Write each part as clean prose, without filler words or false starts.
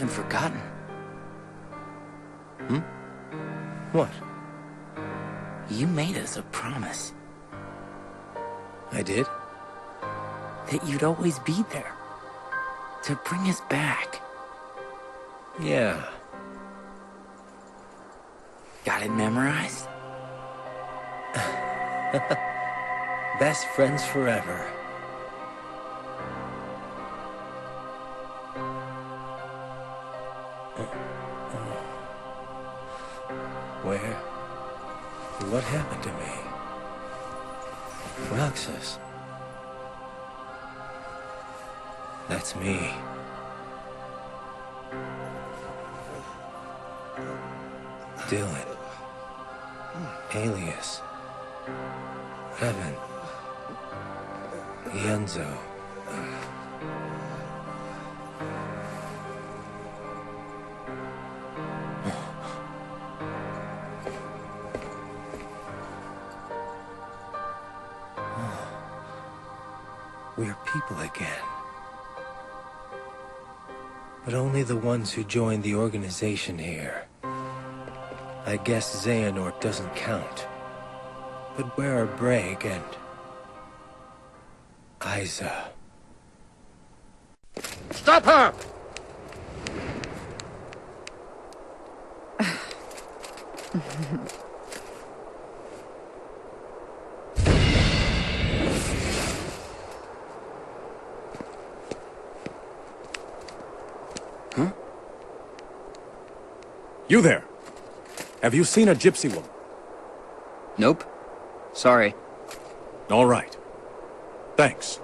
haven't forgotten. What? You made us a promise I did? that you'd always be there. To bring us back. Yeah. Got it memorized? Best friends forever. Where? What happened to me? Roxas. That's me. Dylan. Alias. Evan. Yenzo. We're people again. But only the ones who joined the organization here. I guess Xehanort doesn't count. But where are Braig and... Isa? Stop her! Huh? You there! Have you seen a gypsy woman? Nope. Sorry. All right. Thanks.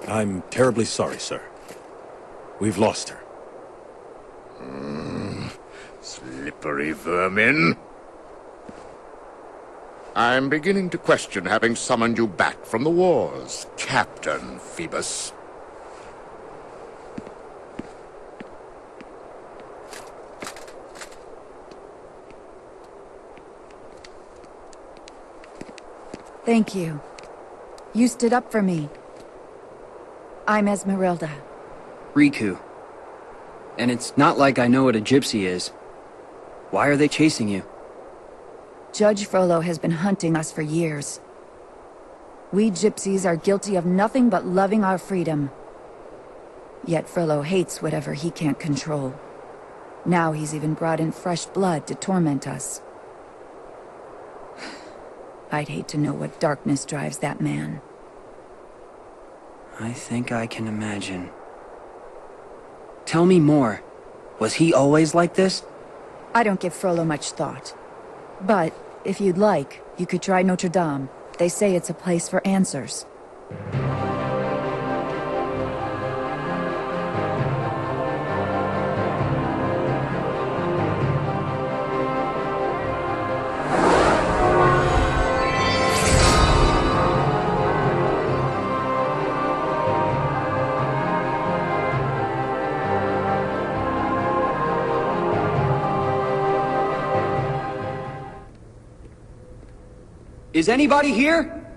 I'm terribly sorry, sir. We've lost her. Slippery vermin. I'm beginning to question having summoned you back from the wars, Captain Phoebus. Thank you. You stood up for me. I'm Esmeralda. Riku. And it's not like I know what a gypsy is. Why are they chasing you? Judge Frollo has been hunting us for years. We gypsies are guilty of nothing but loving our freedom. Yet Frollo hates whatever he can't control. Now he's even brought in fresh blood to torment us. I'd hate to know what darkness drives that man. I think I can imagine. Tell me more. Was he always like this? I don't give Frollo much thought. But, if you'd like, you could try Notre Dame. They say it's a place for answers. Is anybody here?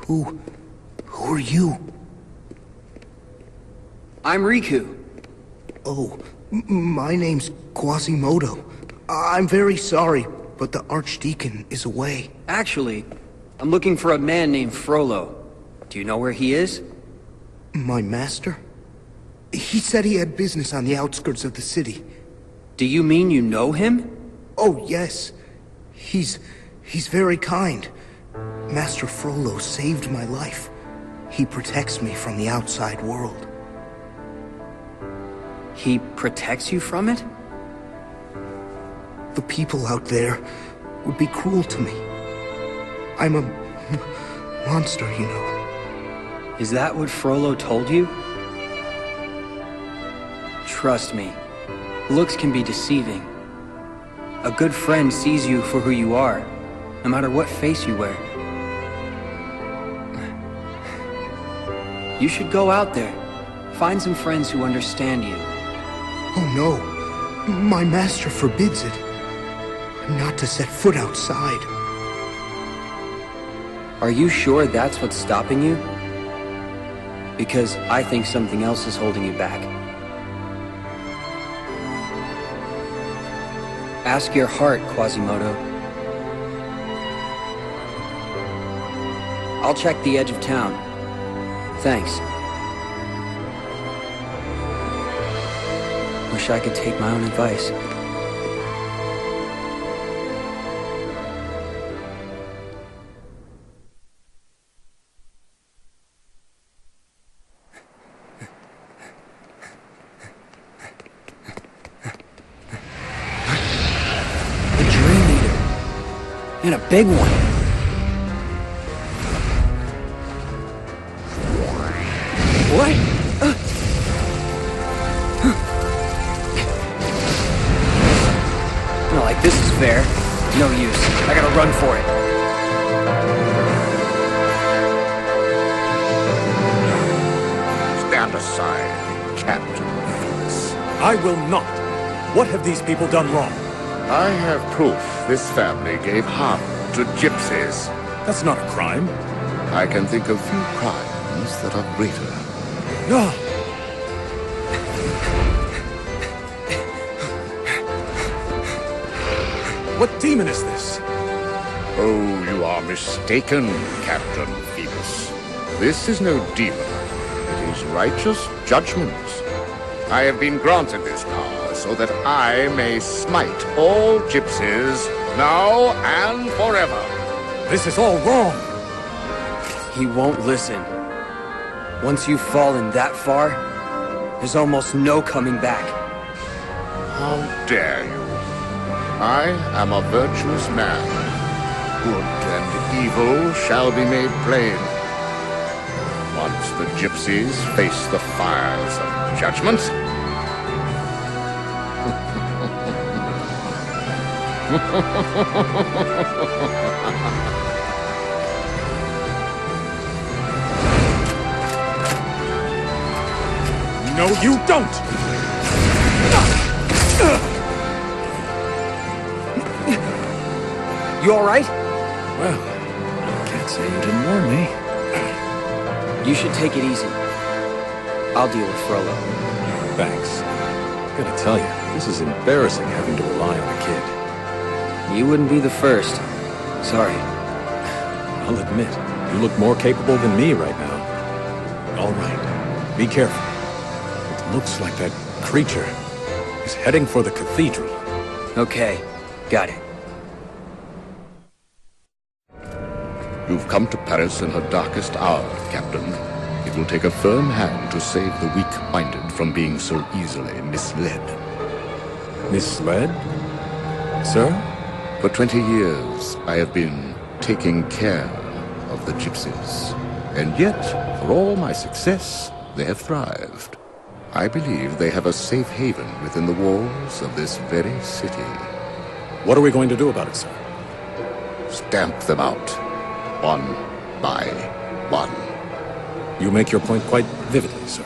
Who are you? I'm Riku. Oh, my name's Quasimodo. I'm very sorry, but the Archdeacon is away. Actually, I'm looking for a man named Frollo. Do you know where he is? My master? He said he had business on the outskirts of the city. Do you mean you know him? Oh, yes. He's very kind. Master Frollo saved my life. He protects me from the outside world. He protects you from it? The people out there would be cruel to me. I'm a monster, you know. Is that what Frollo told you? Trust me, looks can be deceiving. A good friend sees you for who you are, no matter what face you wear. You should go out there, find some friends who understand you. Oh no, my master forbids it. I'm not to set foot outside. Are you sure that's what's stopping you? Because I think something else is holding you back. Ask your heart, Quasimodo. I'll check the edge of town. Thanks. Wish I could take my own advice. And a big one. What? Not like this is fair. No use. I gotta run for it. Stand aside, Captain Phoebus. I will not. What have these people done wrong? I have proof this family gave harm to gypsies. That's not a crime. I can think of few crimes that are greater. No. What demon is this? Oh, you are mistaken, Captain Phoebus. This is no demon. It is righteous judgment. I have been granted this power so that I may smite all gypsies, now and forever. This is all wrong. He won't listen. Once you've fallen that far, there's almost no coming back. How dare you? I am a virtuous man. Good and evil shall be made plain. Once the gypsies face the fires of judgment, No, you don't! You all right? Well, can't say you didn't warn me. You should take it easy. I'll deal with Frollo. Thanks. Gotta tell you, this is embarrassing having to rely on a kid. You wouldn't be the first. Sorry. I'll admit, you look more capable than me right now. All right, be careful. It looks like that creature is heading for the cathedral. Okay, got it. you've come to Paris in her darkest hour, Captain. It will take a firm hand to save the weak-minded from being so easily misled. Misled? Sir? For 20 years, I have been taking care of the gypsies. And yet, for all my success, they have thrived. I believe they have a safe haven within the walls of this very city. What are we going to do about it, sir? Stamp them out, one by one. You make your point quite vividly, sir.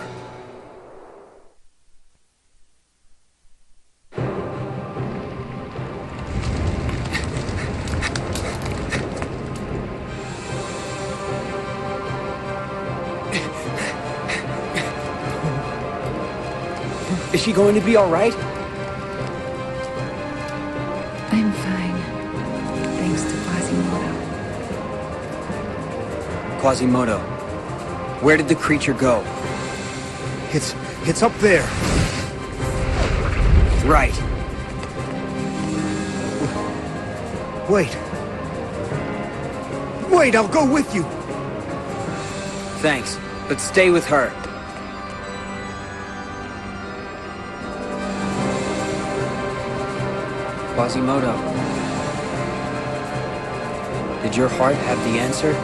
Is she going to be all right? I'm fine. Thanks to Quasimodo. Quasimodo, where did the creature go? It's up there. Right. Wait. Wait, I'll go with you. Thanks, but stay with her. Quasimodo, did your heart have the answer?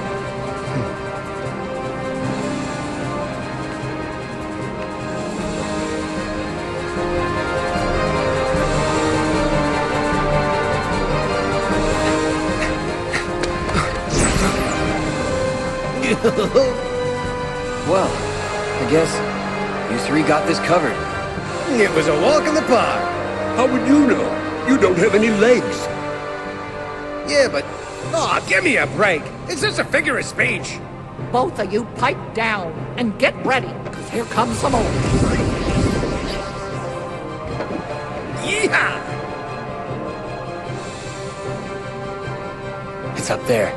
Well, I guess you three got this covered. It was a walk in the park. How would you know? You don't have any legs. Yeah, but... Aw, give me a break. It's just a figure of speech. Both of you pipe down and get ready, because here comes some more. Yeehaw! It's up there.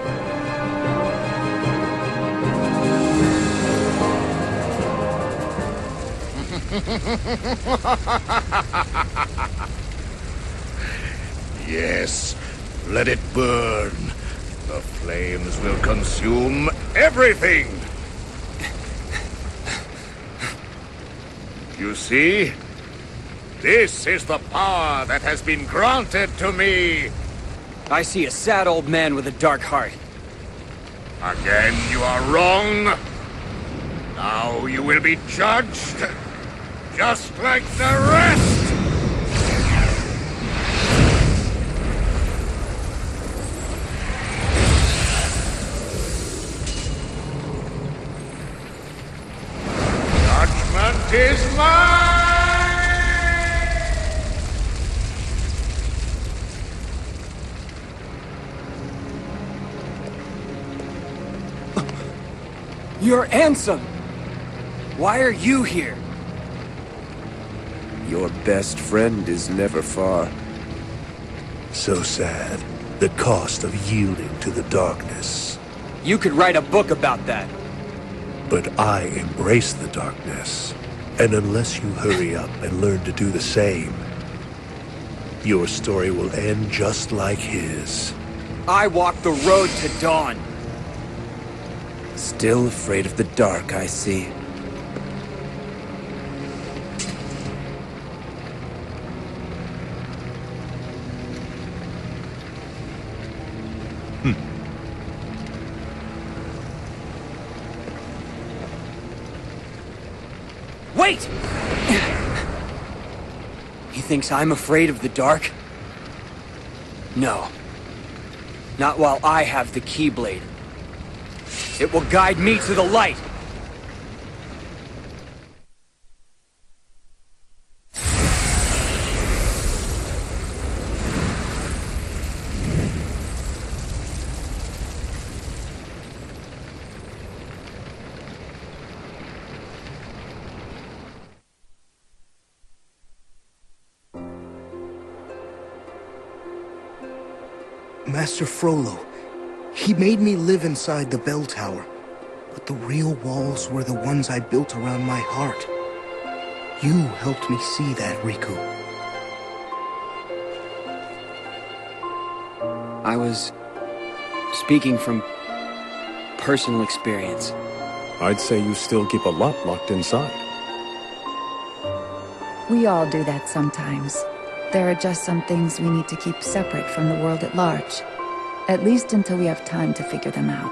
Yes, let it burn. The flames will consume everything. You see? This is the power that has been granted to me. I see a sad old man with a dark heart. Again, you are wrong. Now you will be judged, just like the rest. Judgment is mine! You're Ansem! Why are you here? Your best friend is never far. So sad. The cost of yielding to the darkness. You could write a book about that. But I embrace the darkness. And unless you hurry up and learn to do the same, your story will end just like his. I walk the road to dawn. Still afraid of the dark, I see. Wait! He thinks I'm afraid of the dark? No. Not while I have the Keyblade. It will guide me to the light! Master Frollo, he made me live inside the bell tower, but the real walls were the ones I built around my heart. You helped me see that, Riku. I was speaking from personal experience. I'd say you still keep a lot locked inside. We all do that sometimes. There are just some things we need to keep separate from the world at large. At least until we have time to figure them out.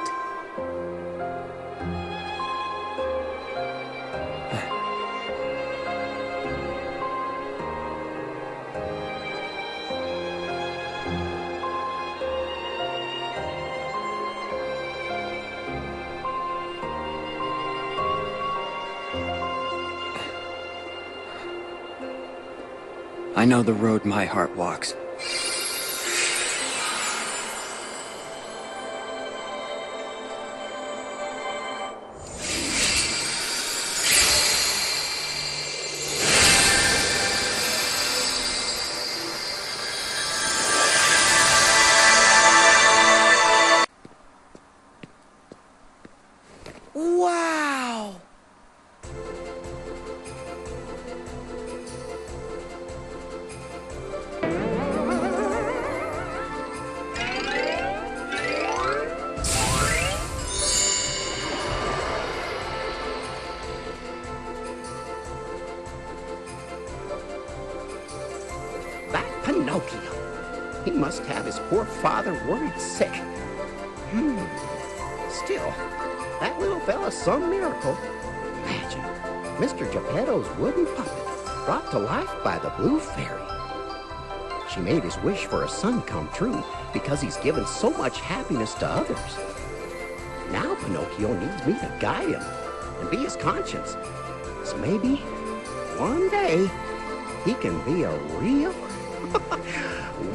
I know the road my heart walks. Wow! That Pinocchio. He must have his poor father worried sick. Still, that little fella's some miracle. Imagine, Mr. Geppetto's wooden puppet brought to life by the Blue Fairy. She made his wish for a son come true because he's given so much happiness to others. Now Pinocchio needs me to guide him and be his conscience. So maybe, one day, he can be a real...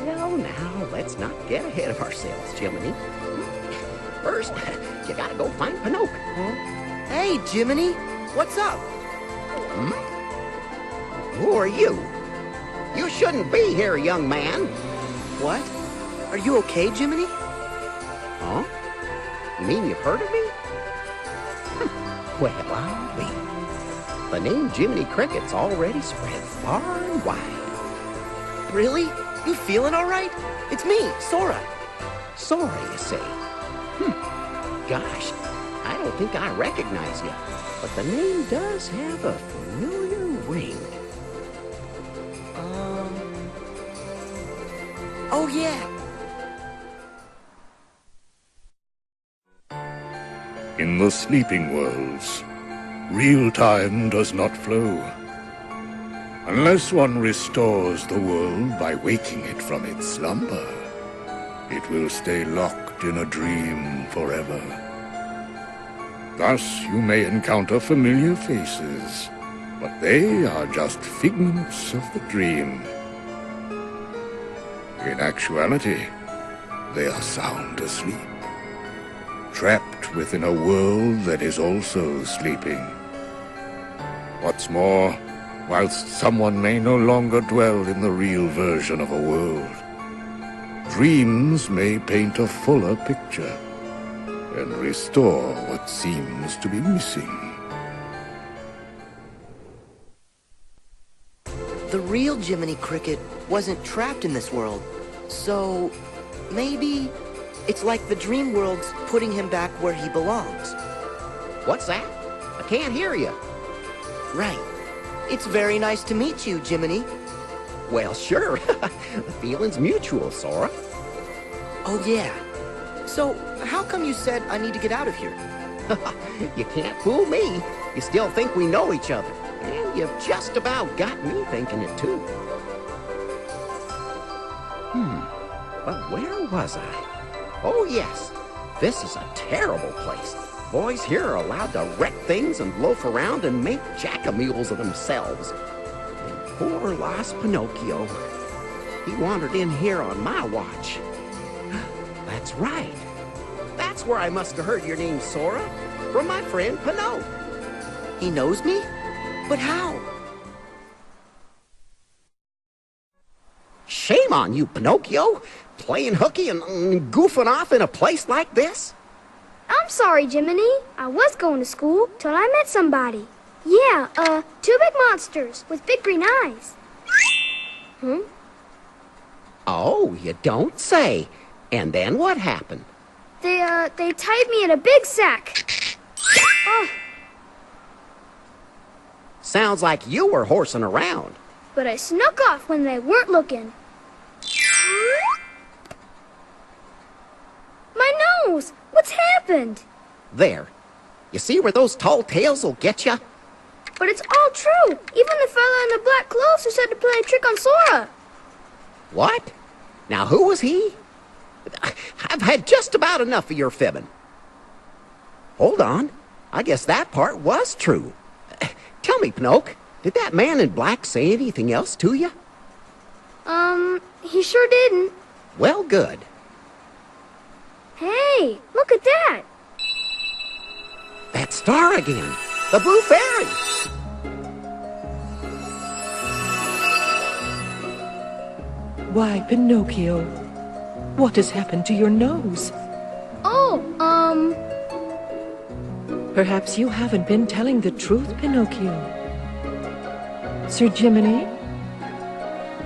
Well, now, let's not get ahead of ourselves, Jiminy. first, you gotta go find Pinocchio. Hey, Jiminy, what's up? Who are you? You shouldn't be here, young man. What? Are you okay, Jiminy? Huh? You mean you've heard of me? Well, I'll be. The name Jiminy Cricket's already spread far and wide. Really? You feeling all right? It's me, Sora. Sora, you say? Gosh, I don't think I recognize you. But the name does have a familiar ring. Oh, yeah. In the sleeping worlds, real time does not flow. Unless one restores the world by waking it from its slumber, it will stay locked in a dream forever. Thus you may encounter familiar faces, but they are just figments of the dream. In actuality, they are sound asleep, trapped within a world that is also sleeping. What's more, whilst someone may no longer dwell in the real version of a world, dreams may paint a fuller picture and restore what seems to be missing. The real Jiminy Cricket wasn't trapped in this world, so maybe it's like the dream world's putting him back where he belongs. What's that? I can't hear you. Right. It's very nice to meet you, Jiminy. Well, sure. The feeling's mutual, Sora. Oh, yeah. So, how come you said I need to get out of here? You can't fool me. You still think we know each other. And you've just about got me thinking it, too. But where was I? Oh, yes. This is a terrible place. Boys here are allowed to wreck things and loaf around and make jackamules of themselves. And poor lost Pinocchio. He wandered in here on my watch. That's right. That's where I must have heard your name, Sora, from my friend Pinocchio. He knows me? But how? Shame on you, Pinocchio. Playing hooky and goofing off in a place like this? I'm sorry, Jiminy. I was going to school till I met somebody. Yeah, two big monsters with big green eyes. Oh, you don't say. And then what happened? They tied me in a big sack. Oh, Sounds like you were horsing around. but I snuck off when they weren't looking. My nose! What's happened? There. You see where those tall tales will get you? But it's all true. Even the fella in the black clothes who said to play a trick on Sora. What? Now, who was he? I've had just about enough of your fibbing. Hold on. I guess that part was true. Tell me, Pinocchio, did that man in black say anything else to you? He sure didn't. Well, good. Hey, look at that. That star again. The Blue Fairy. Why, Pinocchio, what has happened to your nose? Oh, Perhaps you haven't been telling the truth, Pinocchio. Sir Jiminy?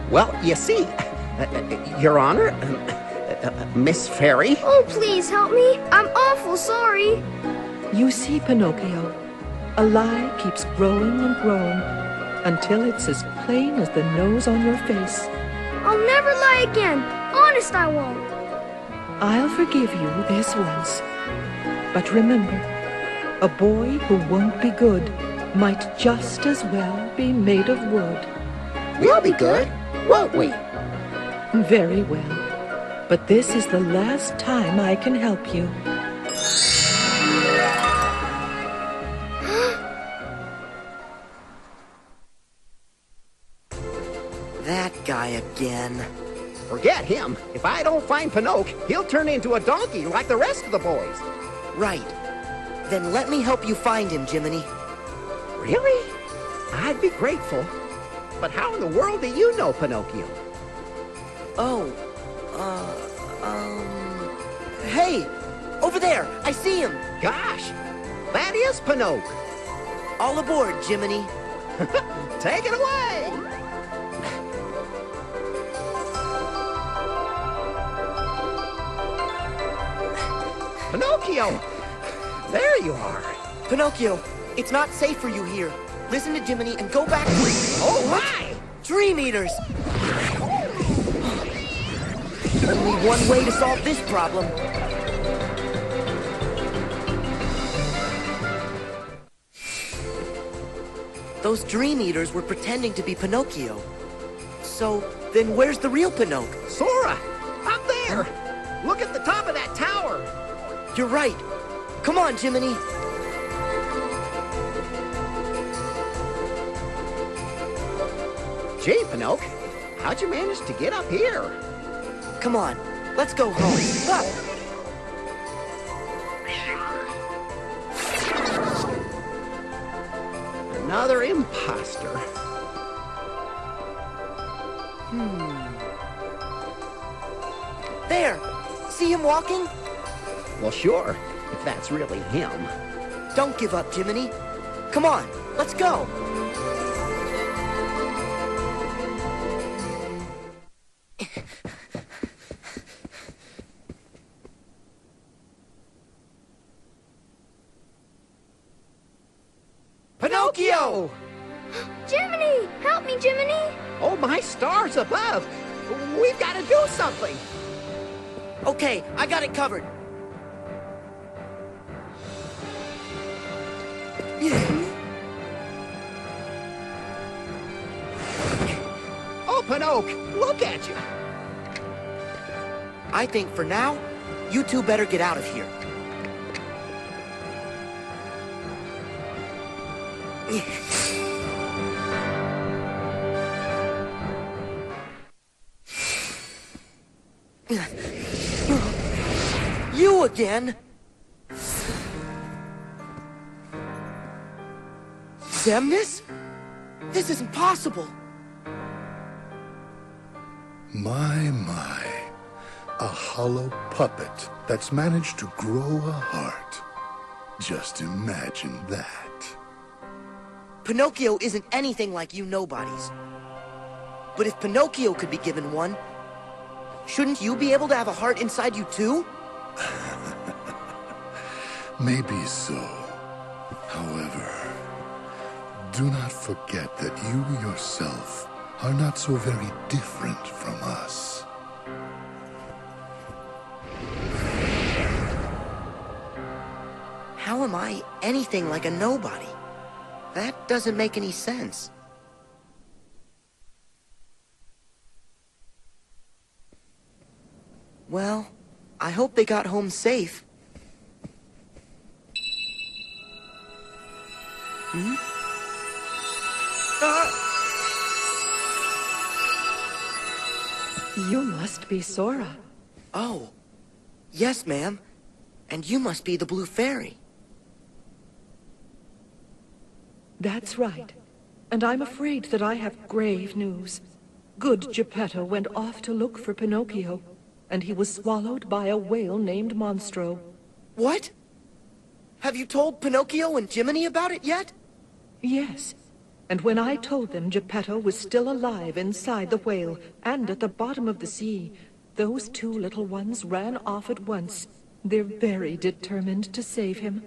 Well, you see, Your Honor, Miss Fairy. Oh, please help me. I'm awful sorry. You see, Pinocchio, a lie keeps growing and growing until it's as plain as the nose on your face. I'll never lie again. Honest, I won't. I'll forgive you this once. But remember, a boy who won't be good might just as well be made of wood. We'll be good, won't we? Very well. But this is the last time I can help you. That guy again. Forget him. If I don't find Pinocchio, he'll turn into a donkey like the rest of the boys. Right. Then let me help you find him, Jiminy. Really? I'd be grateful. But how in the world do you know Pinocchio? Oh, Hey! Over there! I see him! Gosh! That is Pinocchio! All aboard, Jiminy. Take it away! Pinocchio! There you are! Pinocchio, it's not safe for you here. Listen to Jiminy and go back to... Oh, my! Dream Eaters! Only one way to solve this problem. Those Dream Eaters were pretending to be Pinocchio. So, then where's the real Pinocchio? Sora! Up there! Look at the top of that tower! You're right. Come on, Jiminy. Gee, Pinocchio, how'd you manage to get up here? Come on, let's go home. Ah! Another imposter. There! See him walking? Well, sure, if that's really him. Don't give up, Jiminy. Come on, let's go. Pinocchio! Jiminy! Help me, Jiminy! Oh, my stars above! We've got to do something! Okay, I got it covered. Oh, Pinocchio, look at you! I think for now, you two better get out of here. You again? Xemnas? This isn't possible. My. A hollow puppet that's managed to grow a heart. Just imagine that. Pinocchio isn't anything like you nobodies. But if Pinocchio could be given one, shouldn't you be able to have a heart inside you too? Maybe so. However, do not forget that you yourself are not so very different from us. How am I anything like a nobody? That doesn't make any sense. Well, I hope they got home safe. You must be Sora. Oh, yes, ma'am. And you must be the Blue Fairy. That's right. And I'm afraid that I have grave news. Good Geppetto went off to look for Pinocchio, and he was swallowed by a whale named Monstro. What? Have you told Pinocchio and Jiminy about it yet? Yes. And when I told them Geppetto was still alive inside the whale and at the bottom of the sea, those two little ones ran off at once. They're very determined to save him.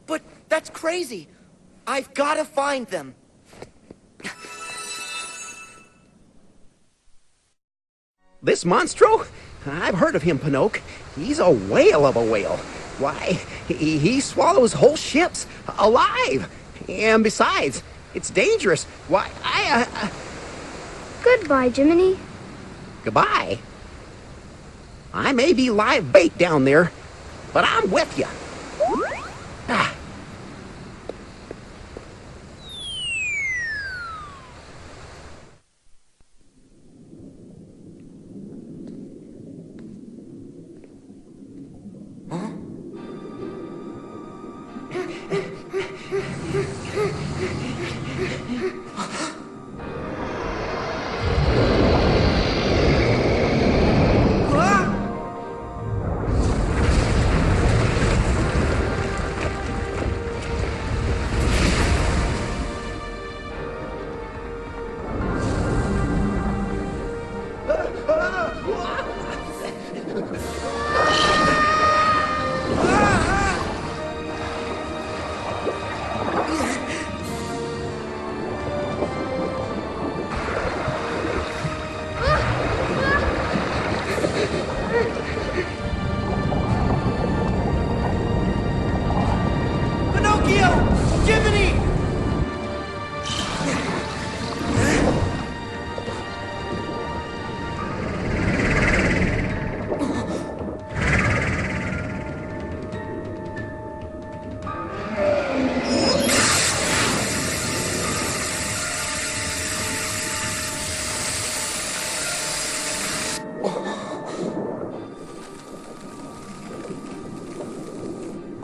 But that's crazy. I've got to find them. This Monstro? I've heard of him, Pinocchio. He's a whale of a whale. Why, he swallows whole ships alive. And besides, it's dangerous. Why, Goodbye, Jiminy. Goodbye. I may be live bait down there, but I'm with you. Ah.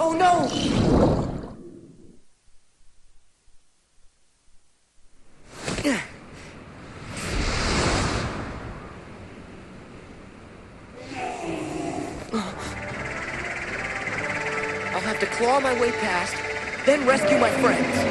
Oh no! I'll have to claw my way past, then rescue my friends.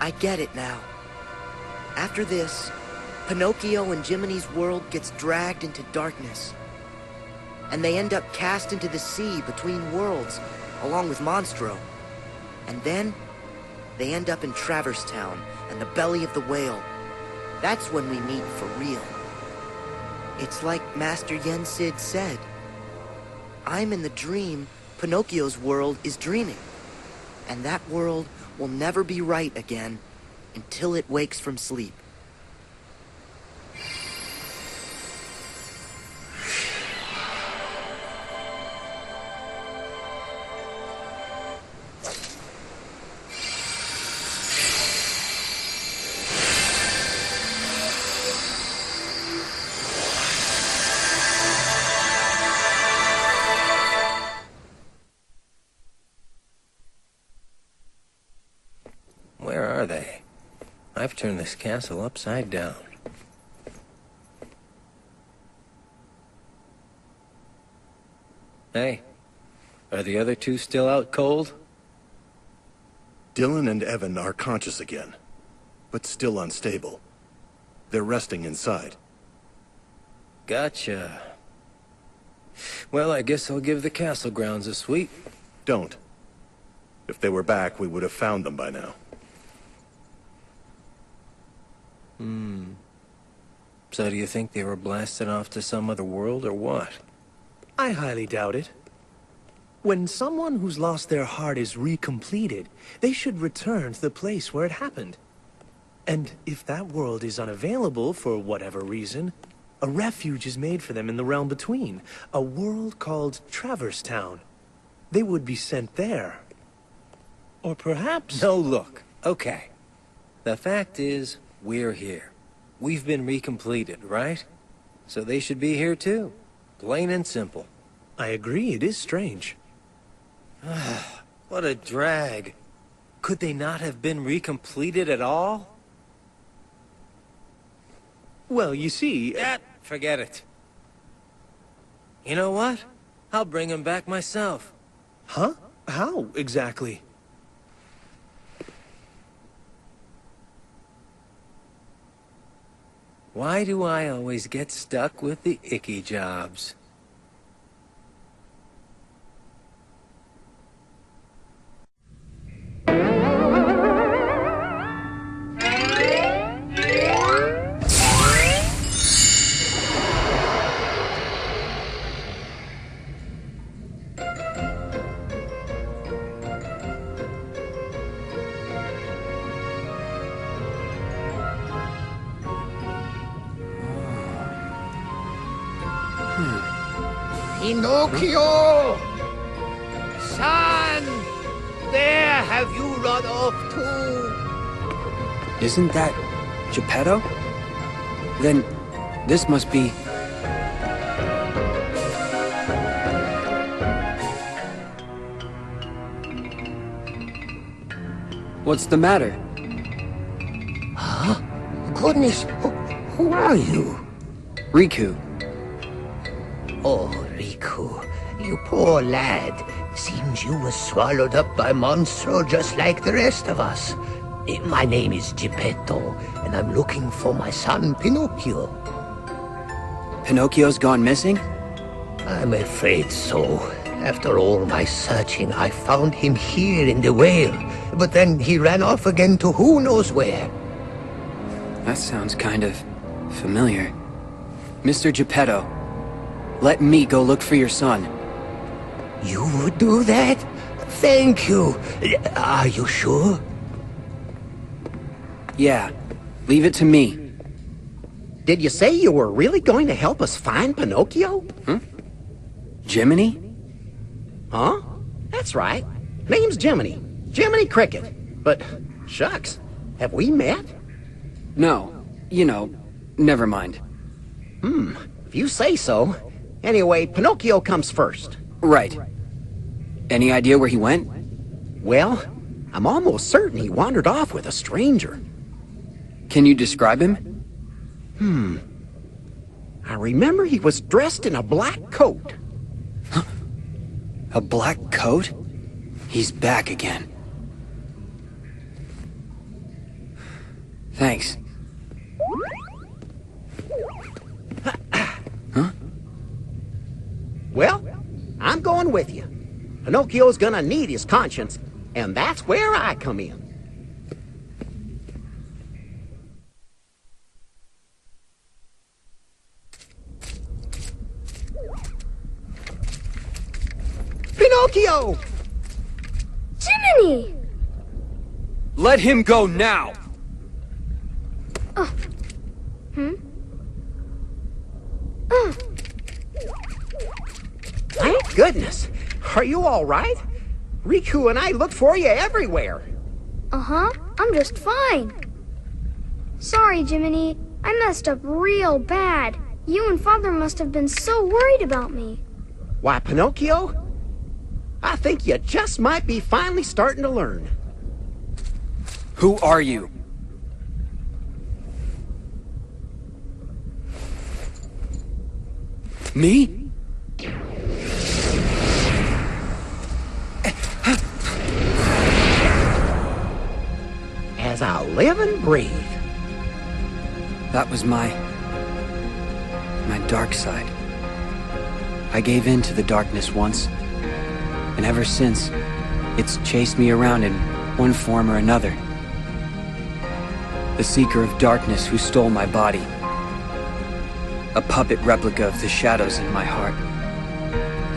I get it now. After this, Pinocchio and Jiminy's world gets dragged into darkness. And they end up cast into the sea between worlds, along with Monstro. And then, they end up in Traverse Town and the belly of the whale. That's when we meet for real. It's like Master Yen Sid said. I'm in the dream, Pinocchio's world is dreaming. And that world will never be right again until it wakes from sleep. Where are they? I've turned this castle upside down. Hey, are the other two still out cold? Dylan and Evan are conscious again, but still unstable. They're resting inside. Gotcha. Well, I guess I'll give the castle grounds a sweep. Don't. If they were back, we would have found them by now. So do you think they were blasted off to some other world, or what? I highly doubt it. When someone who's lost their heart is recompleted, they should return to the place where it happened. And if that world is unavailable for whatever reason, a refuge is made for them in the realm between, a world called Traverse Town. They would be sent there. Or perhaps... No, look. Okay. The fact is, we're here. We've been recompleted, right? So they should be here too. Plain and simple. I agree, it is strange. What a drag. Could they not have been recompleted at all? Well, you see... Forget it. You know what? I'll bring him back myself. Huh? How, exactly? Why do I always get stuck with the icky jobs? Pinocchio! Son! Where have you run off to? Isn't that Geppetto? Then this must be... What's the matter? Huh? Goodness, who are you? Riku. Oh, Riku, you poor lad. Seems you were swallowed up by Monstro just like the rest of us. My name is Geppetto, and I'm looking for my son Pinocchio. Pinocchio's gone missing? I'm afraid so. After all my searching, I found him here in the whale, but then he ran off again to who knows where. That sounds kind of familiar. Mr. Geppetto, let me go look for your son. You would do that? Thank you. Are you sure? Yeah, leave it to me. Did you say you were really going to help us find Pinocchio? Jiminy? Huh? That's right. Name's Jiminy. Jiminy Cricket. But, shucks, have we met? No, never mind. If you say so. Anyway, Pinocchio comes first. Right. Any idea where he went? Well, I'm almost certain he wandered off with a stranger. Can you describe him? I remember he was dressed in a black coat. A black coat? He's back again. Thanks. Huh? Well, I'm going with you. Pinocchio's gonna need his conscience, and that's where I come in. Pinocchio! Jiminy! Let him go now! Thank goodness. Are you all right? Riku and I looked for you everywhere. Uh-huh, I'm just fine. Sorry, Jiminy. I messed up real bad. You and Father must have been so worried about me. Why, Pinocchio? I think you just might be finally starting to learn. Who are you? Me? As I live and breathe. That was my dark side. I gave in to the darkness once, and ever since, it's chased me around in one form or another. The Seeker of Darkness who stole my body. A puppet replica of the shadows in my heart.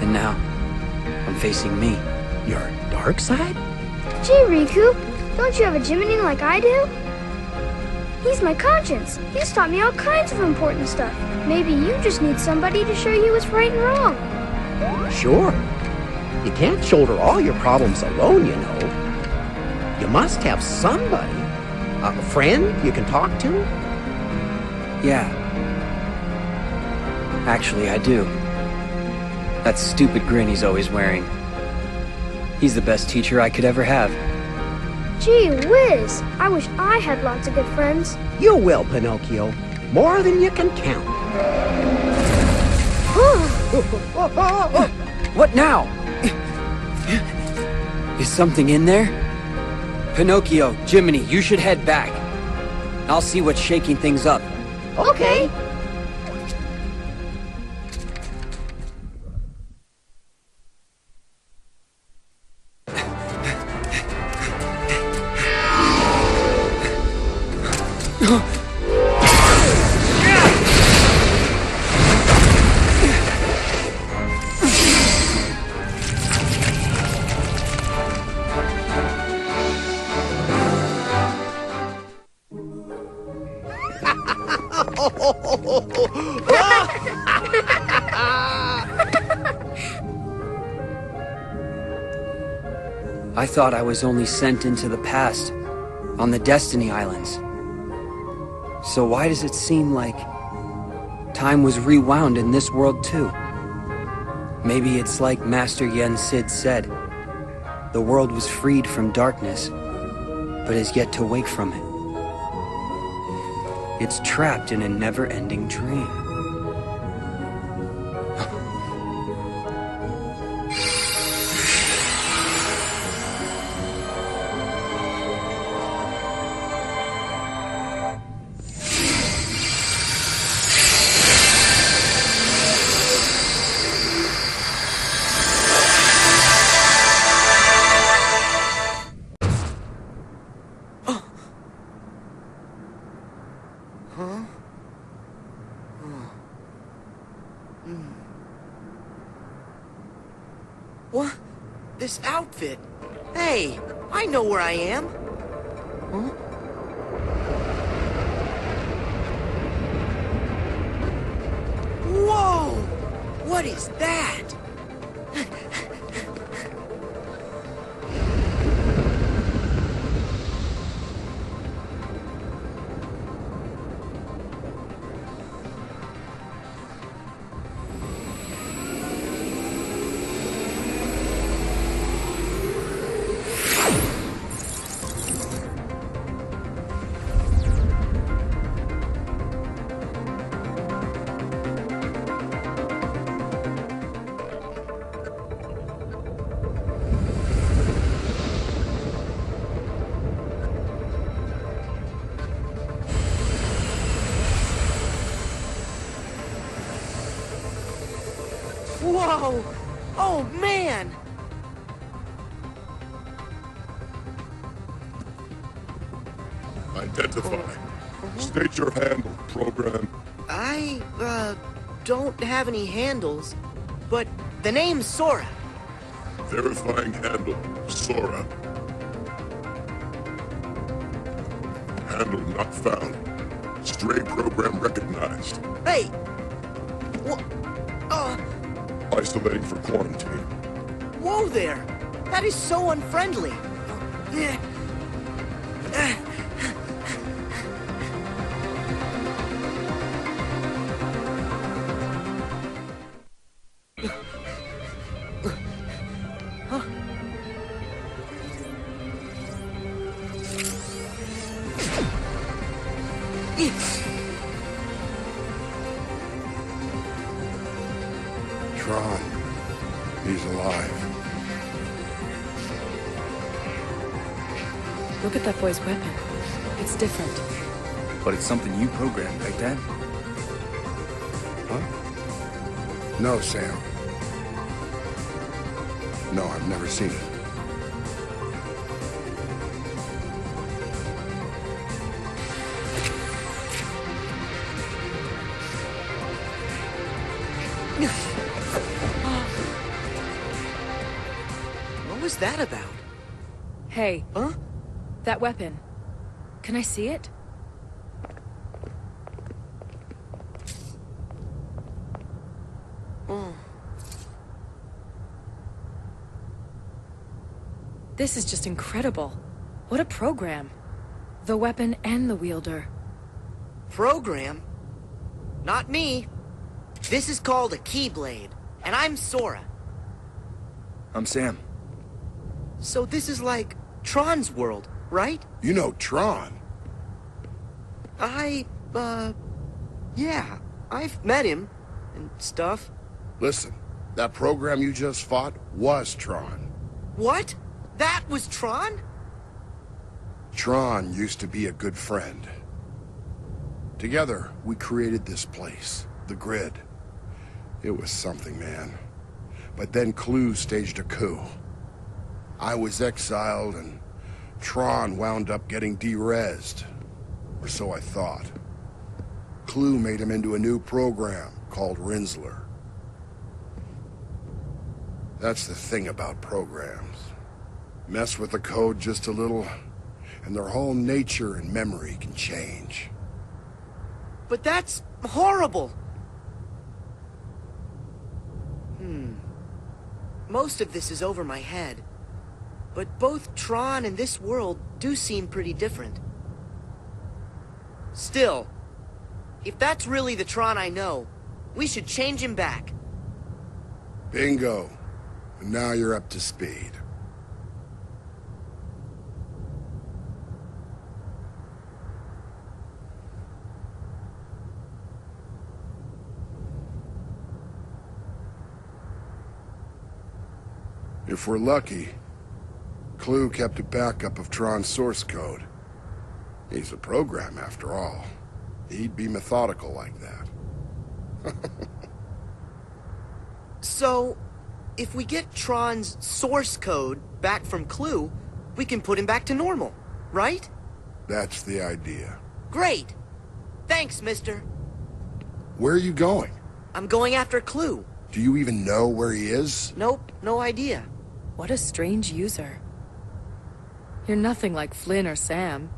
And now, I'm facing me. Your dark side? Gee, Riku, don't you have a Jiminy like I do? He's my conscience. He's taught me all kinds of important stuff. Maybe you just need somebody to show you what's right and wrong. Sure. You can't shoulder all your problems alone, you know. You must have somebody. A friend you can talk to? Yeah. Actually, I do. That stupid grin he's always wearing. He's the best teacher I could ever have. Gee whiz! I wish I had lots of good friends. You will, Pinocchio. More than you can count. What now? Is something in there? Pinocchio, Jiminy, you should head back. I'll see what's shaking things up. Okay. I thought I was only sent into the past, on the Destiny Islands. So why does it seem like time was rewound in this world too? Maybe it's like Master Yen Sid said. The world was freed from darkness, but is yet to wake from it. It's trapped in a never-ending dream. What? This outfit? Hey, I know where I am. Huh? Whoa! What is that? Whoa! Oh, man! Identify. State your handle, program. I, don't have any handles, but the name's Sora. Verifying handle, Sora. Handle not found. Stray program recognized. Hey! Isolating for quarantine. Whoa there! That is so unfriendly. Tron. He's alive. Look at that boy's weapon. It's different. But it's something you programmed, right, Dad? Huh? No, Sam. No, I've never seen it. What was that about? Hey. Huh? That weapon. Can I see it? Oh. This is just incredible. What a program. The weapon and the wielder. Program? Not me. This is called a Keyblade, and I'm Sora. I'm Sam. So this is like Tron's world, right? You know Tron. Yeah, I've met him and stuff. Listen, that program you just fought was Tron. What? That was Tron? Tron used to be a good friend. Together, we created this place, the Grid. It was something, man. But then Clue staged a coup. I was exiled, and Tron wound up getting de-rezzed. Or so I thought. Clue made him into a new program called Rinsler. That's the thing about programs. Mess with the code just a little, and their whole nature and memory can change. But that's horrible. Most of this is over my head. But both Tron and this world do seem pretty different. Still, if that's really the Tron I know, we should change him back. Bingo. And now you're up to speed. If we're lucky, Clue kept a backup of Tron's source code. He's a program, after all. He'd be methodical like that. So, if we get Tron's source code back from Clue, we can put him back to normal, right? That's the idea. Great! Thanks, mister. Where are you going? I'm going after Clue. Do you even know where he is? Nope, no idea. What a strange user. You're nothing like Flynn or Sam.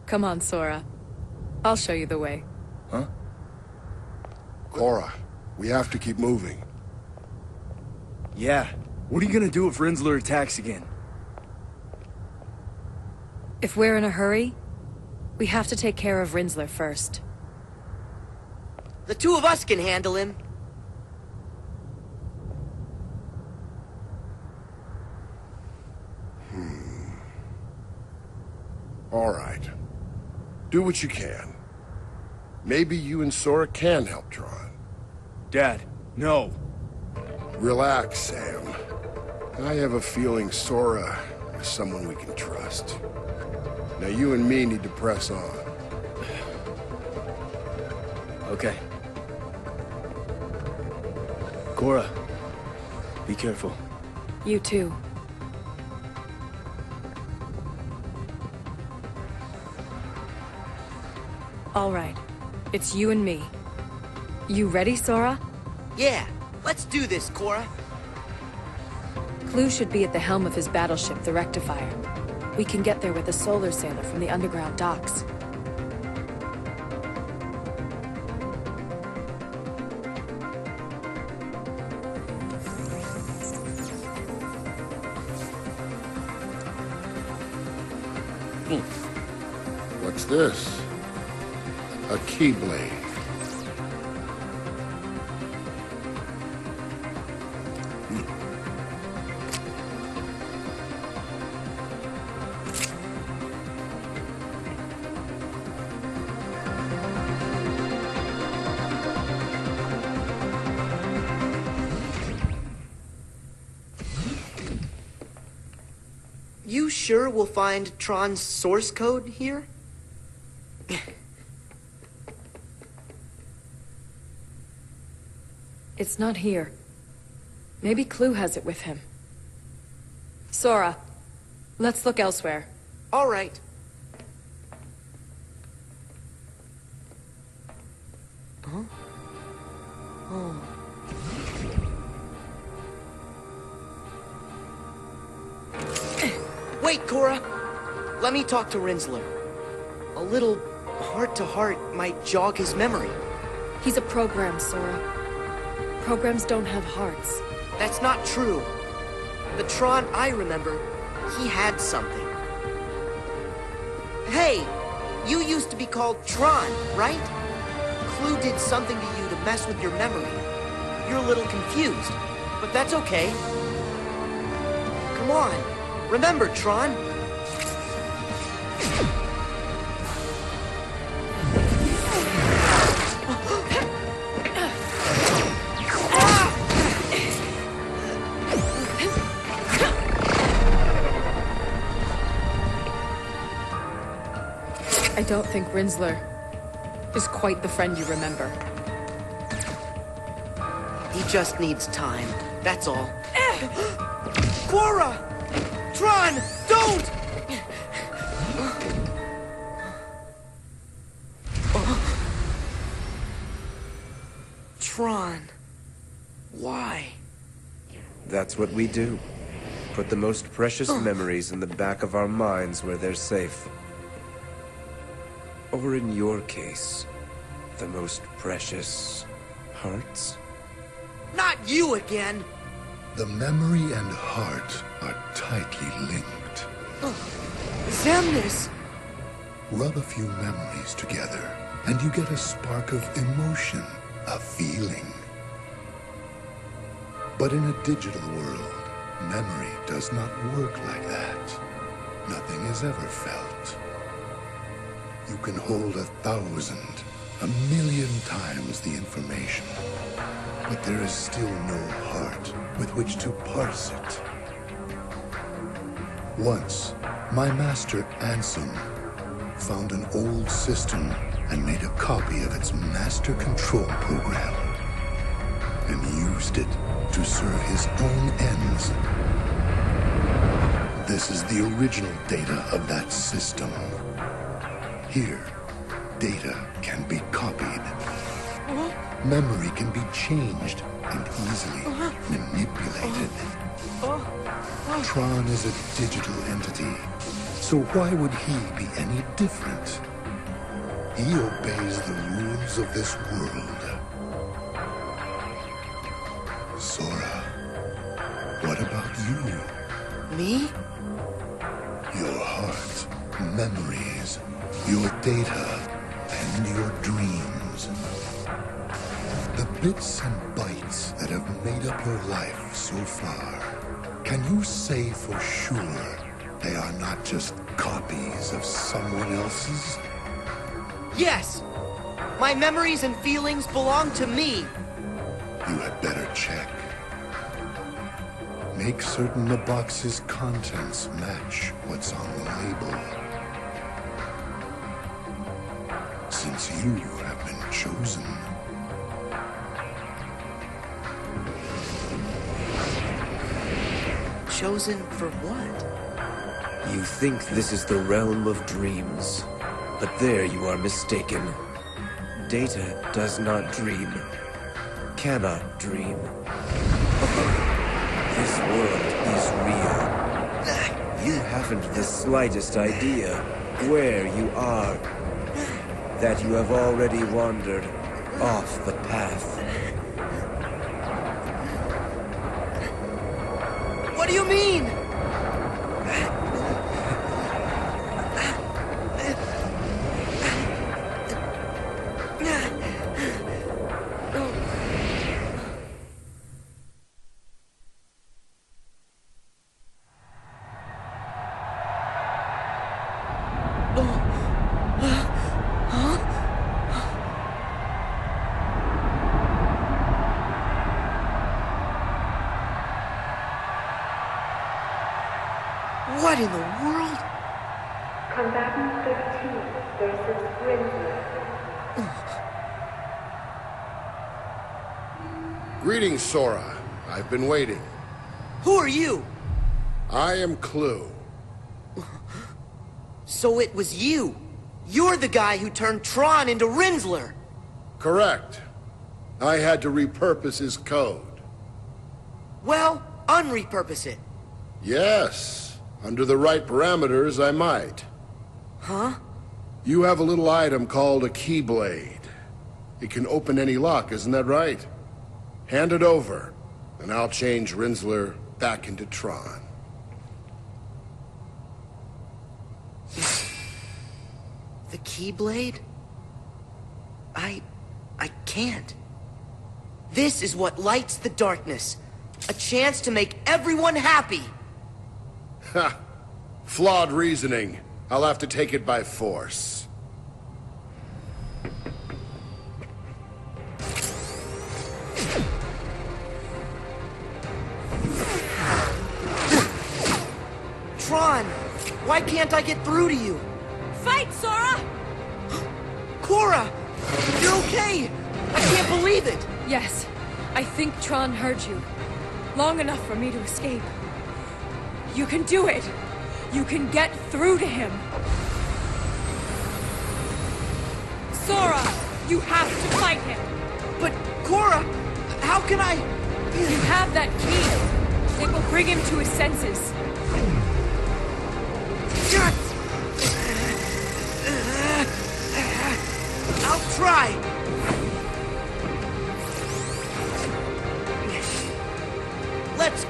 Come on, Sora. I'll show you the way. Huh? Cora, we have to keep moving. Yeah. What are you gonna do if Rinzler attacks again? If we're in a hurry, we have to take care of Rinzler first. The two of us can handle him. All right. Do what you can. Maybe you and Sora can help Tron. Dad, no. Relax, Sam. I have a feeling Sora is someone we can trust. Now you and me need to press on. Okay. Cora, be careful. You too. All right. It's you and me. You ready, Sora? Yeah, let's do this, Cora. Clue should be at the helm of his battleship, the Rectifier. We can get there with a solar sailor from the underground docks. What's this? A keyblade. You sure we'll find Tron's source code here? It's not here. Maybe Clue has it with him. Sora, let's look elsewhere. All right. Huh? Oh. Wait, Cora! Let me talk to Rinzler. A little heart-to-heart might jog his memory. He's a program, Sora. Programs don't have hearts. That's not true. The Tron I remember, he had something. Hey! You used to be called Tron, right? Clue did something to you to mess with your memory. You're a little confused, but that's okay. Come on. Remember, Tron. I don't think Rinzler is quite the friend you remember. He just needs time, that's all. Cora! Tron, don't! Tron, why? That's what we do. Put the most precious memories in the back of our minds where they're safe. Or in your case, the most precious hearts? Not you again! The memory and heart are tightly linked. Xemnas! Rub a few memories together, and you get a spark of emotion, a feeling. But in a digital world, memory does not work like that. Nothing is ever felt. You can hold 1,000, 1,000,000 times the information, but there is still no heart with which to parse it. Once, my master Ansem found an old system and made a copy of its master control program, and used it to serve his own ends. This is the original data of that system. Here, data can be copied. Memory can be changed and easily manipulated. Tron is a digital entity, so why would he be any different? He obeys the rules of this world. Sora, what about you? Me? Your heart, memories, your data, and your dreams. The bits and bytes that have made up your life so far. Can you say for sure they are not just copies of someone else's? Yes! My memories and feelings belong to me! You had better check. Make certain the box's contents match what's on the label. Since you have been chosen. Chosen for what? You think this is the realm of dreams, but there you are mistaken. Data does not dream, cannot dream. This world is real. You haven't the slightest idea where you are. That you have already wandered off the path. What do you mean? What in the world? Combatant 13 versus Rinzler. Greetings, Sora. I've been waiting. Who are you? I am Clue. So it was you. You're the guy who turned Tron into Rinzler. Correct. I had to repurpose his code. Well, unrepurpose it. Yes. Under the right parameters, I might. Huh? You have a little item called a Keyblade. It can open any lock, isn't that right? Hand it over, and I'll change Rinzler back into Tron. The Keyblade? I can't. This is what lights the darkness. A chance to make everyone happy. Ha! Flawed reasoning. I'll have to take it by force. Tron! Why can't I get through to you? Fight, Sora! Cora! You're okay! I can't believe it! Yes, I think Tron heard you. Long enough for me to escape. You can do it! You can get through to him! Sora! You have to fight him! But, Cora, how can I... You have that key. It will bring him to his senses. I'll try! Let's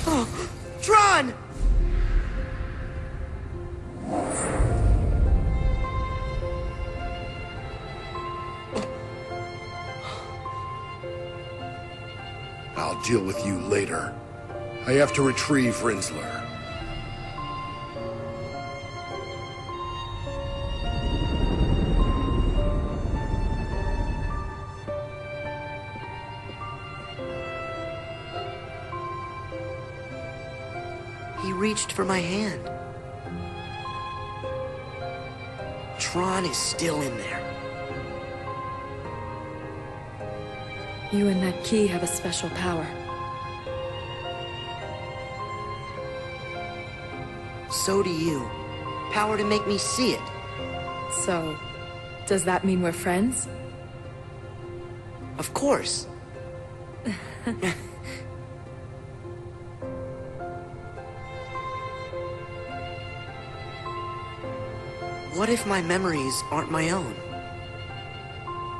Oh, Tron! I'll deal with you later. I have to retrieve Rinzler. He reached for my hand. Tron is still in there. You and that key have a special power. So do you. Power to make me see it. So, does that mean we're friends? Of course. What if my memories aren't my own?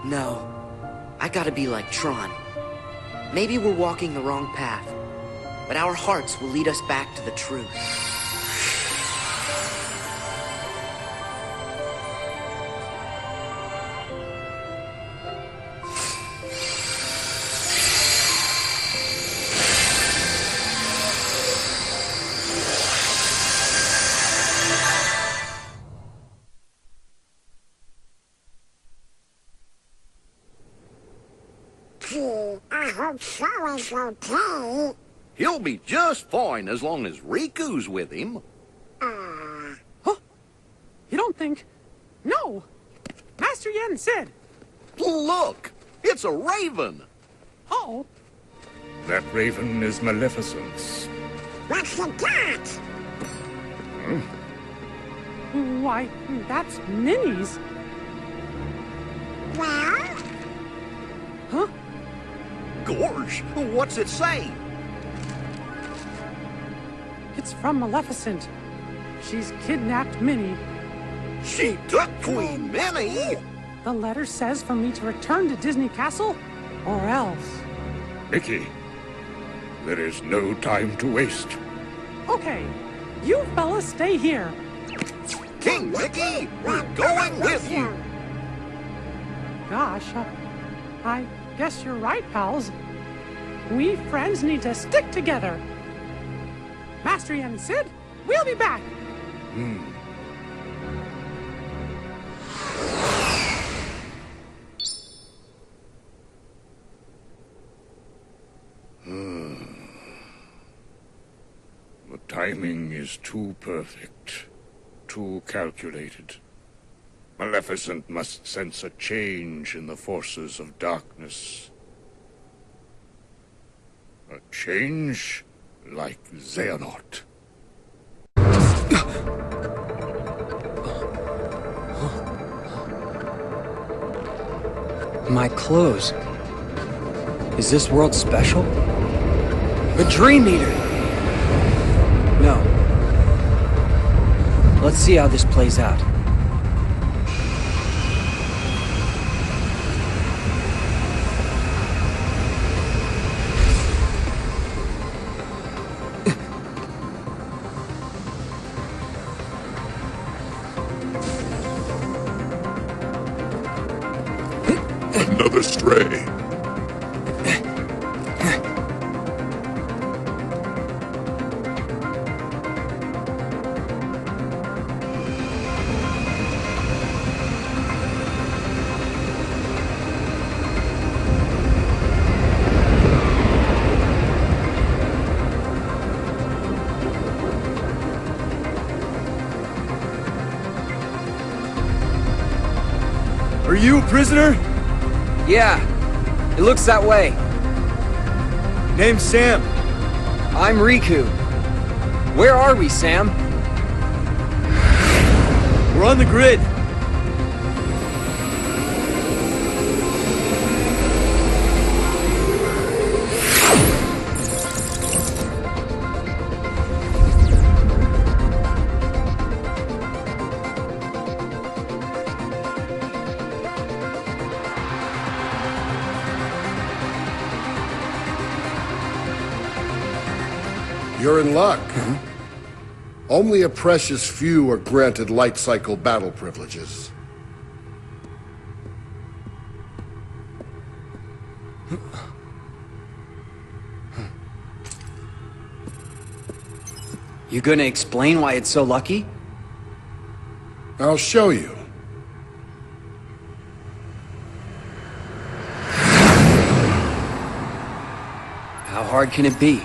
No. I gotta be like Tron. Maybe we're walking the wrong path, but our hearts will lead us back to the truth. I hope so is okay. He'll be just fine as long as Riku's with him. Huh? You don't think... No! Master Yen said... Look! It's a raven! Oh. That raven is Maleficent's. What's he got? Why, that's Minnie's. Well? Huh? Gorge, what's it say? It's from Maleficent. She's kidnapped Minnie. She took Queen Minnie? The letter says for me to return to Disney Castle, or else. Mickey, there is no time to waste. Okay, you fellas stay here. King Mickey, we're going with you. Gosh, I guess you're right, pals. We friends need to stick together. Master Yen and Sid, we'll be back. The timing is too perfect, too calculated. Maleficent must sense a change in the forces of darkness. A change like Xehanort. My clothes. Is this world special? The Dream Eater! No. Let's see how this plays out. Another stray. Are you a prisoner? Yeah, it looks that way. Name's Sam. I'm Riku. Where are we, Sam? We're on the grid. You're in luck. Only a precious few are granted light cycle battle privileges. You gonna explain why it's so lucky? I'll show you. How hard can it be?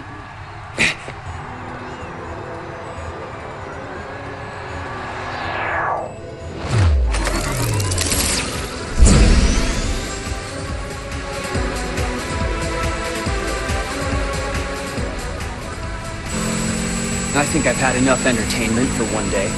I think I've had enough entertainment for one day.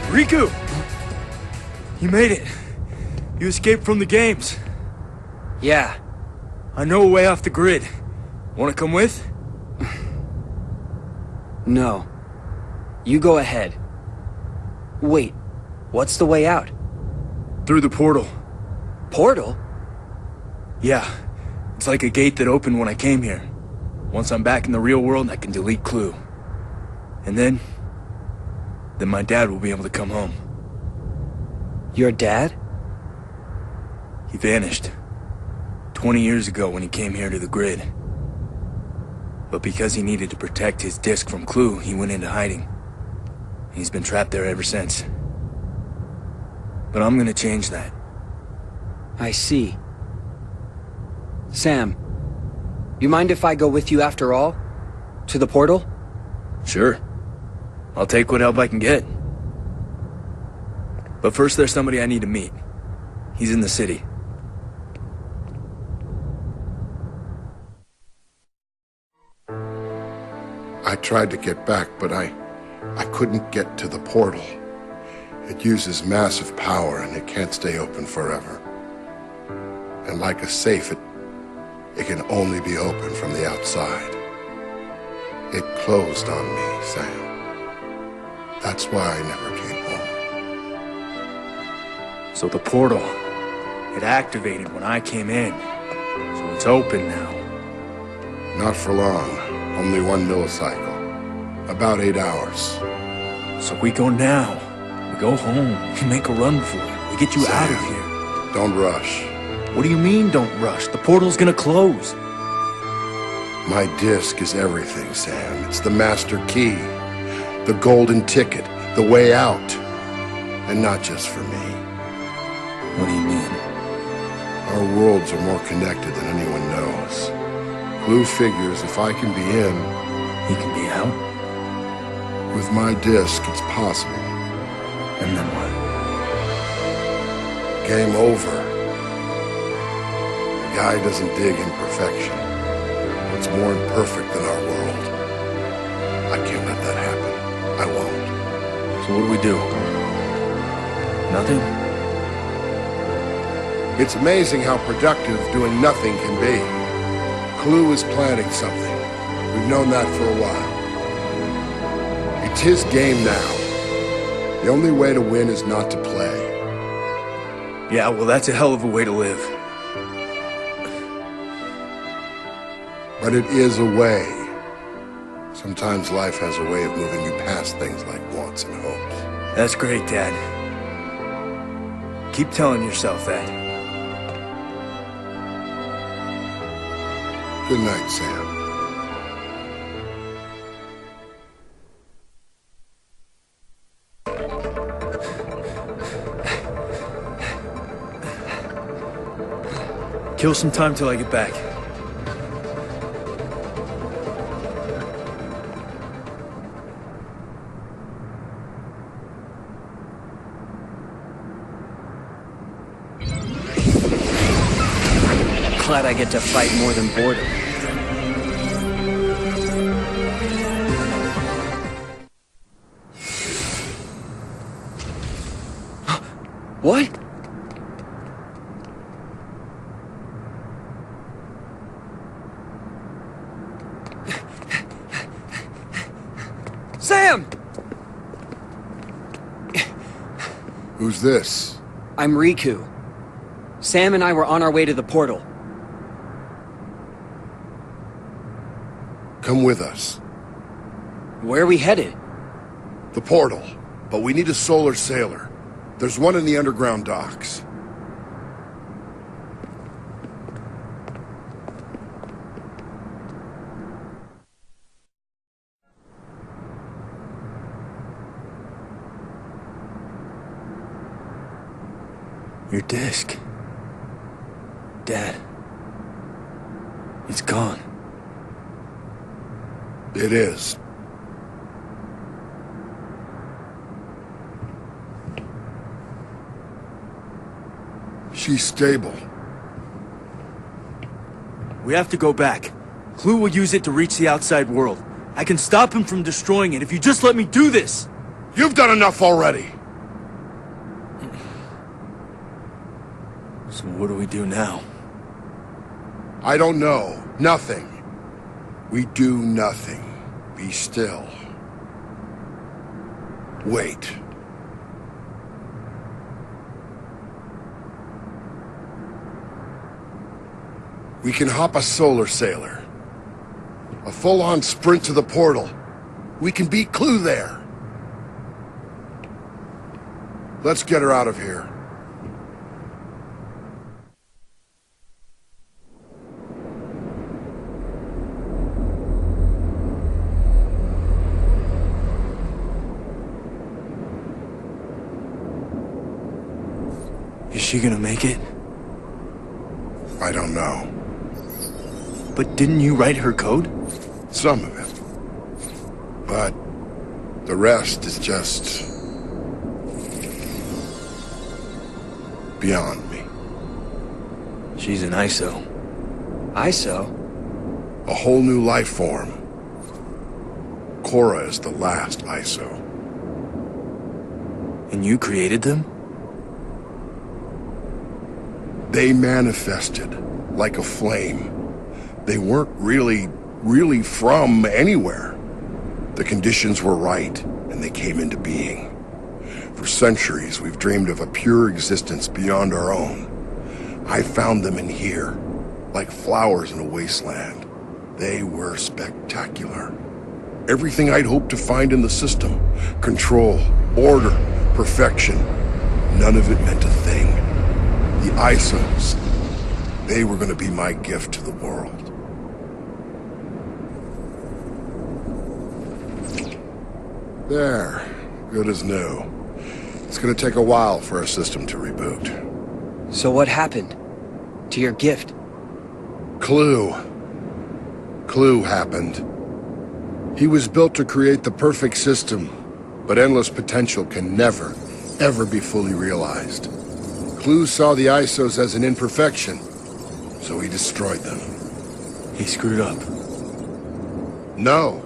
Riku! You made it. You escaped from the games. Yeah. I know a way off the grid. Wanna come with? No. You go ahead. Wait, what's the way out? Through the portal. Portal? Yeah. It's like a gate that opened when I came here. Once I'm back in the real world, I can delete Clue. And then my dad will be able to come home. Your dad? He vanished 20 years ago when he came here to the grid. But because he needed to protect his disc from Clue, he went into hiding. He's been trapped there ever since. But I'm gonna change that. I see. Sam, you mind if I go with you after all? To the portal? Sure. I'll take what help I can get. But first there's somebody I need to meet. He's in the city. I tried to get back, but I couldn't get to the portal. It uses massive power and it can't stay open forever. And like a safe, it can only be opened from the outside. It closed on me, Sam. That's why I never came home. So the portal, it activated when I came in. So it's open now. Not for long. Only 1 millicycle. About 8 hours. So we go now. We go home. We make a run for it. We get you Sam, out of here. Don't rush. What do you mean, don't rush? The portal's gonna close. My disc is everything, Sam. It's the master key. The golden ticket. The way out. And not just for me. What do you mean? Our worlds are more connected than anyone knows. Clue figures if I can be in, he can be out? With my disc, it's possible. And then what? Game over. The guy doesn't dig imperfection. What's more imperfect than our world? I can't let that happen. I won't. So what do we do? Nothing? It's amazing how productive doing nothing can be. Clue is planning something. We've known that for a while. It's his game now. The only way to win is not to play. Yeah, well, that's a hell of a way to live. But it is a way. Sometimes life has a way of moving you past things like wants and hopes. That's great, Dad. Keep telling yourself that. Good night, Sam. Kill some time till I get back. Glad I get to fight more than boredom. What? Sam! Who's this? I'm Riku. Sam and I were on our way to the portal. Come with us. Where are we headed? The portal. But we need a solar sailor. There's one in the underground docks. Your disc. Dad. It's gone. It is. She's stable. We have to go back. Clue will use it to reach the outside world. I can stop him from destroying it if you just let me do this! You've done enough already! So what do we do now? I don't know. Nothing. We do nothing. Be still. Wait. We can hop a solar sailor. A full-on sprint to the portal. We can beat Clue there. Let's get her out of here. Is she gonna make it? I don't know. But didn't you write her code? Some of it. But the rest is just beyond me. She's an ISO. ISO? A whole new life form. Korra is the last ISO. And you created them? They manifested like a flame. They weren't really from anywhere. The conditions were right, and they came into being. For centuries, we've dreamed of a pure existence beyond our own. I found them in here, like flowers in a wasteland. They were spectacular. Everything I'd hoped to find in the system. Control, order, perfection. None of it meant a thing. The ISOs, they were going to be my gift to the world. There. Good as new. It's going to take a while for our system to reboot. So what happened to your gift? Clue happened. He was built to create the perfect system, but endless potential can never, ever be fully realized. Clue saw the ISOs as an imperfection, so he destroyed them. He screwed up. No.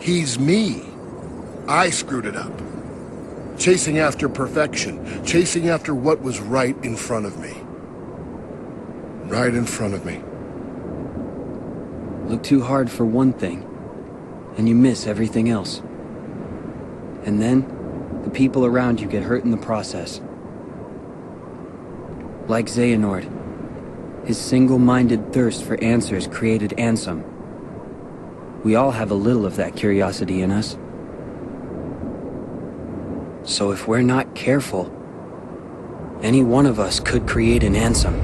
He's me. I screwed it up. Chasing after perfection. Chasing after what was right in front of me. Right in front of me. Look too hard for one thing, and you miss everything else. And then, the people around you get hurt in the process. Like Xehanort, his single-minded thirst for answers created Ansem. We all have a little of that curiosity in us. So if we're not careful, any one of us could create an Ansem.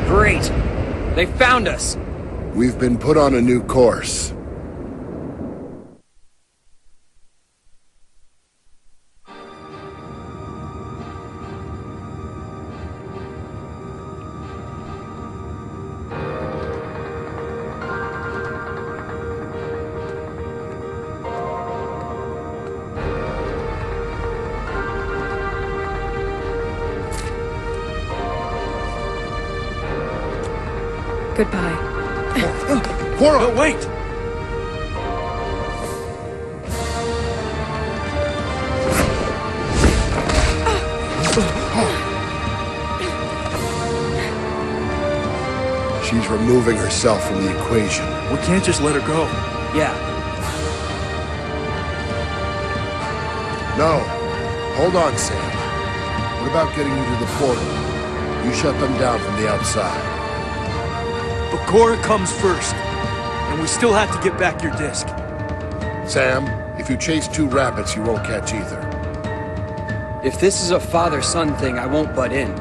Great! They found us! We've been put on a new course. Goodbye. Korra! No, wait! She's removing herself from the equation. We can't just let her go. Yeah. No. Hold on, Sam. What about getting you to the portal? You shut them down from the outside. But Cora comes first, and we still have to get back your disc. Sam, if you chase two rabbits, you won't catch either. If this is a father-son thing, I won't butt in.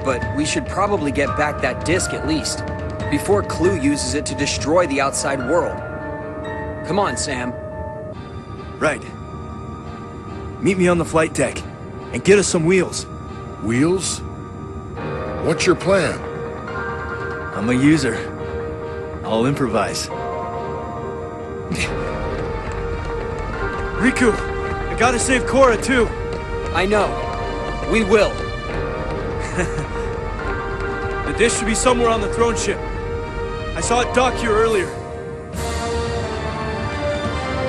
But we should probably get back that disc at least, before Clue uses it to destroy the outside world. Come on, Sam. Right. Meet me on the flight deck, and get us some wheels. Wheels? What's your plan? I'm a user. I'll improvise. Riku, I gotta save Cora too. I know. We will. The dish should be somewhere on the throne ship. I saw it dock here earlier.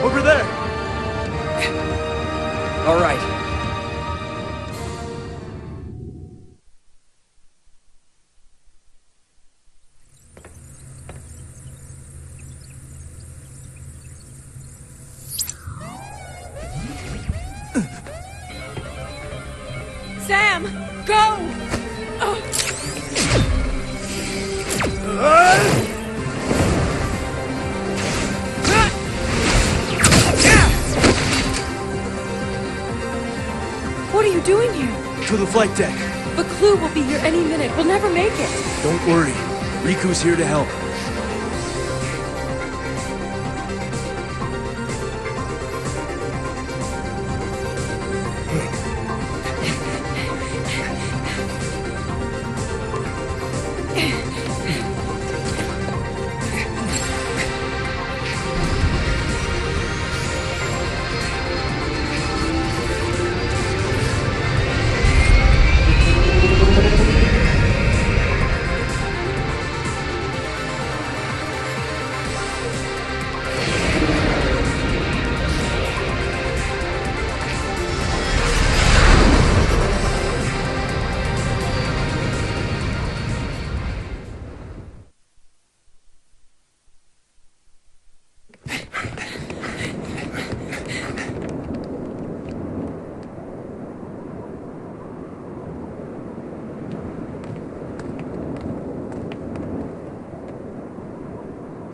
Over there. All right. Sam, go! What are you doing here? To the flight deck. But Clue will be here any minute. We'll never make it. Don't worry. Riku's here to help.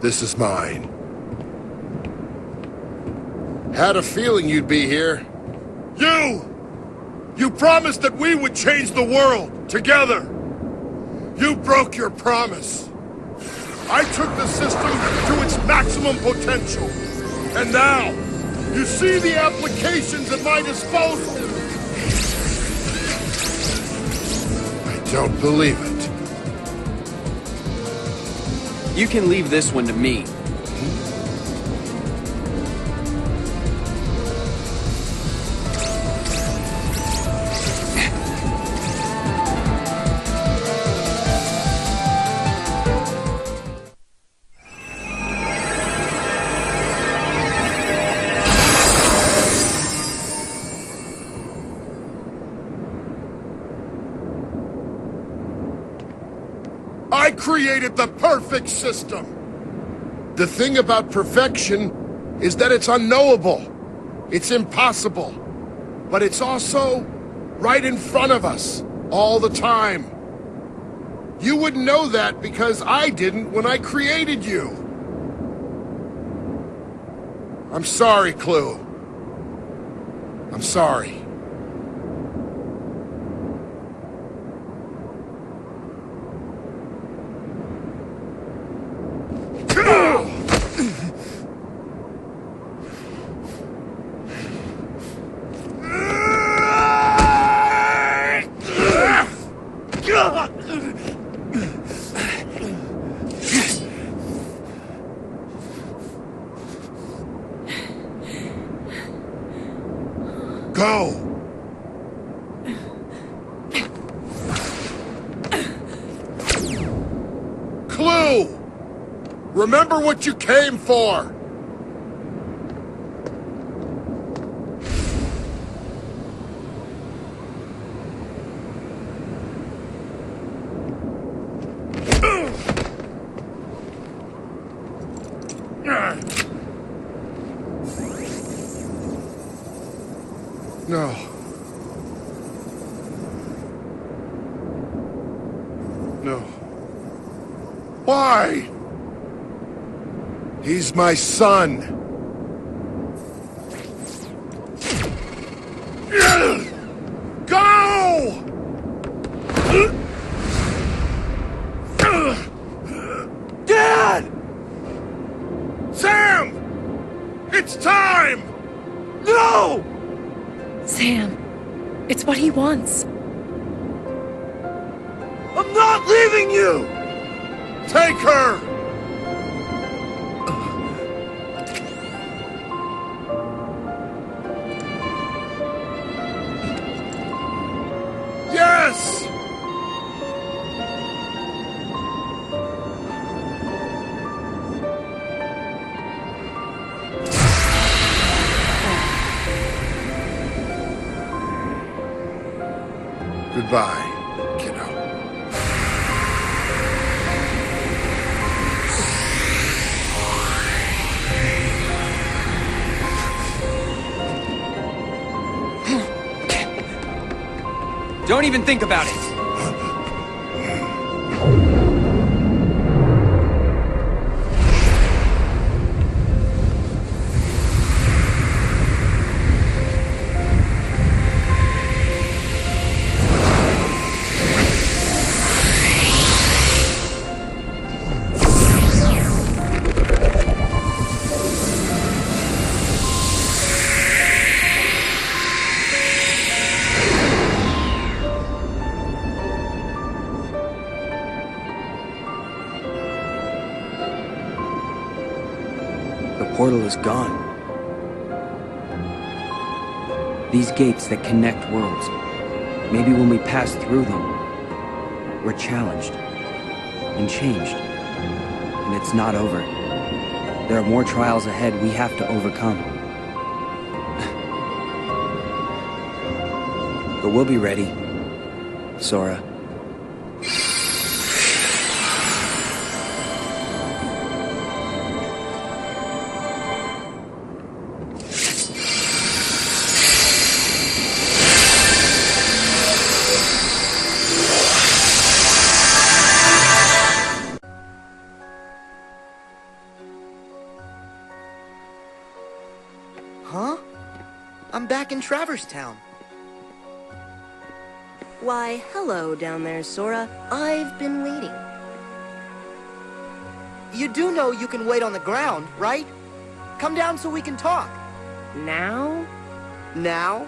This is mine. Had a feeling you'd be here. You! You promised that we would change the world, together! You broke your promise. I took the system to its maximum potential. And now, you see the applications at my disposal. I don't believe it. You can leave this one to me. I created the perfect system! The thing about perfection is that it's unknowable. It's impossible. But it's also right in front of us, all the time. You wouldn't know that because I didn't when I created you. I'm sorry, Clue. I'm sorry. Go! Clue! Remember what you came for! No. No. Why? He's my son. Go! Dad! Sam! It's time! No! Sam, it's what he wants. I'm not leaving you! Take her! Yes! Goodbye, kiddo. Don't even think about it. The portal is gone. These gates that connect worlds, maybe when we pass through them, we're challenged and changed. And it's not over. There are more trials ahead we have to overcome. But we'll be ready, Sora. Huh? I'm back in Traverse Town. Why, hello down there, Sora. I've been waiting. You do know you can wait on the ground, right? Come down so we can talk. Now? Now?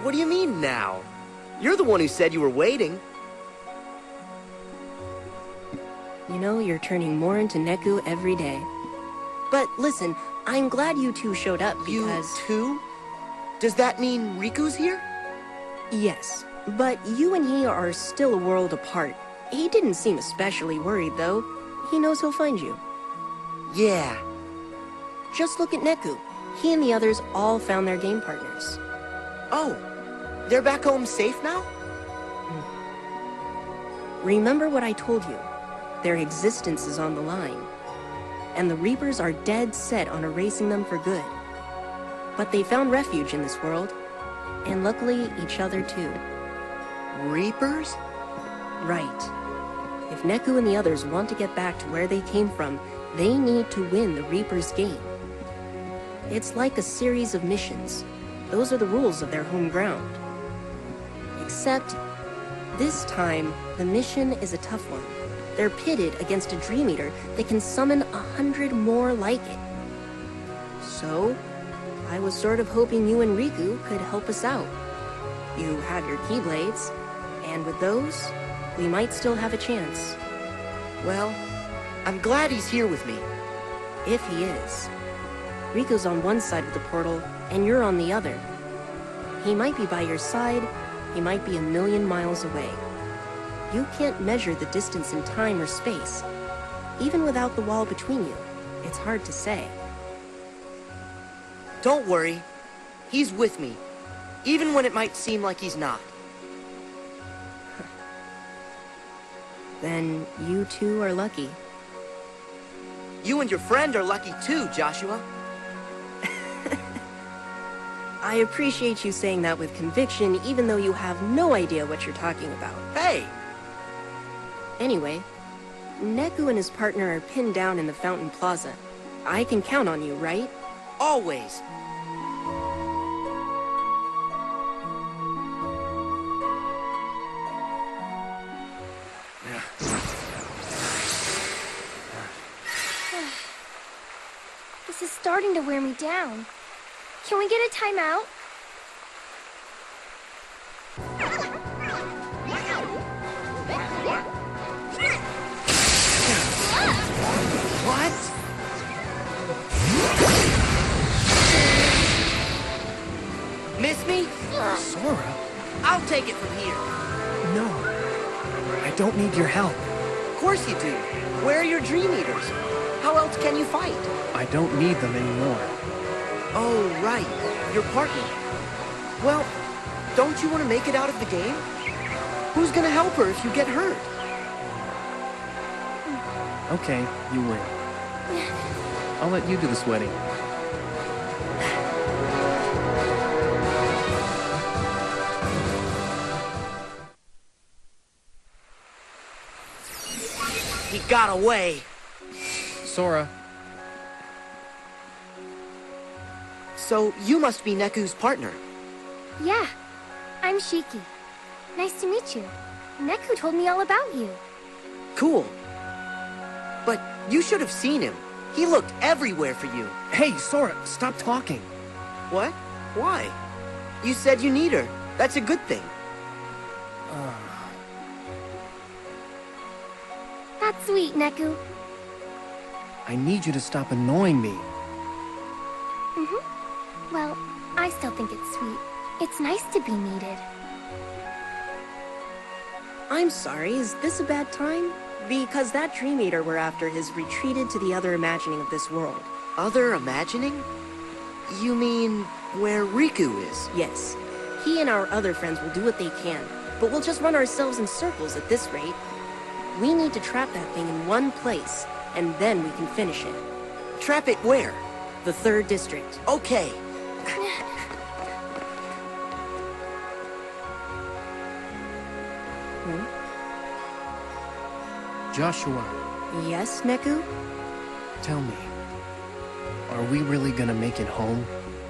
What do you mean, now? You're the one who said you were waiting. You know, you're turning more into Neku every day. But listen, I'm glad you two showed up because... You two? Does that mean Riku's here? Yes, but you and he are still a world apart. He didn't seem especially worried, though. He knows he'll find you. Yeah. Just look at Neku. He and the others all found their game partners. Oh, they're back home safe now? Remember what I told you. Their existence is on the line. And the Reapers are dead set on erasing them for good. But they found refuge in this world. And luckily, each other too. Reapers? Right. If Neku and the others want to get back to where they came from, they need to win the Reapers' game. It's like a series of missions. Those are the rules of their home ground. Except, this time, the mission is a tough one. They're pitted against a Dream Eater that can summon 100 more like it. So, I was sort of hoping you and Riku could help us out. You have your Keyblades, and with those, we might still have a chance. Well, I'm glad he's here with me. If he is. Riku's on one side of the portal, and you're on the other. He might be by your side, he might be 1,000,000 miles away. You can't measure the distance in time or space. Even without the wall between you, it's hard to say. Don't worry. He's with me, even when it might seem like he's not. Then you two are lucky. You and your friend are lucky too, Joshua. I appreciate you saying that with conviction, even though you have no idea what you're talking about. Hey! Anyway, Neku and his partner are pinned down in the Fountain Plaza. I can count on you, right? Always. This is starting to wear me down. Can we get a timeout? What? Miss me? Sora? I'll take it from here. No. I don't need your help. Of course you do. Where are your Dream Eaters? How else can you fight? I don't need them anymore. Oh, right. Your partner. Well, don't you want to make it out of the game? Who's gonna help her if you get hurt? Okay, you win. I'll let you do the sweating. He got away. Sora. So, you must be Neku's partner. Yeah, I'm Shiki. Nice to meet you. Neku told me all about you. Cool. But you should have seen him. He looked everywhere for you. Hey, Sora, stop talking. What? Why? You said you need her. That's a good thing. That's sweet, Neku. I need you to stop annoying me. Well, I still think it's sweet. It's nice to be needed. I'm sorry, is this a bad time? Because that Dream Eater we're after has retreated to the other imagining of this world. Other imagining? You mean where Riku is? Yes. He and our other friends will do what they can, but we'll just run ourselves in circles at this rate. We need to trap that thing in one place, and then we can finish it. Trap it where? The 3rd district. Okay. Joshua. Yes, Neku? Tell me, are we really gonna make it home?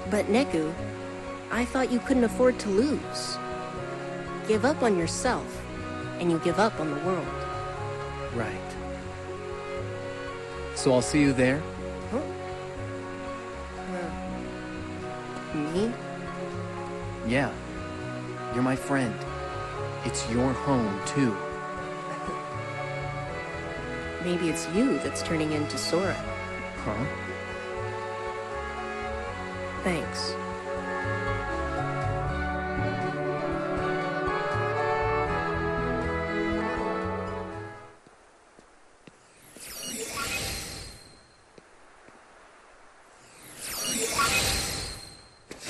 But Neku, I thought you couldn't afford to lose. Give up on yourself, and you give up on the world. Right. So I'll see you there? Me? Yeah. You're my friend. It's your home, too. Maybe it's you that's turning into Sora. Huh? Thanks.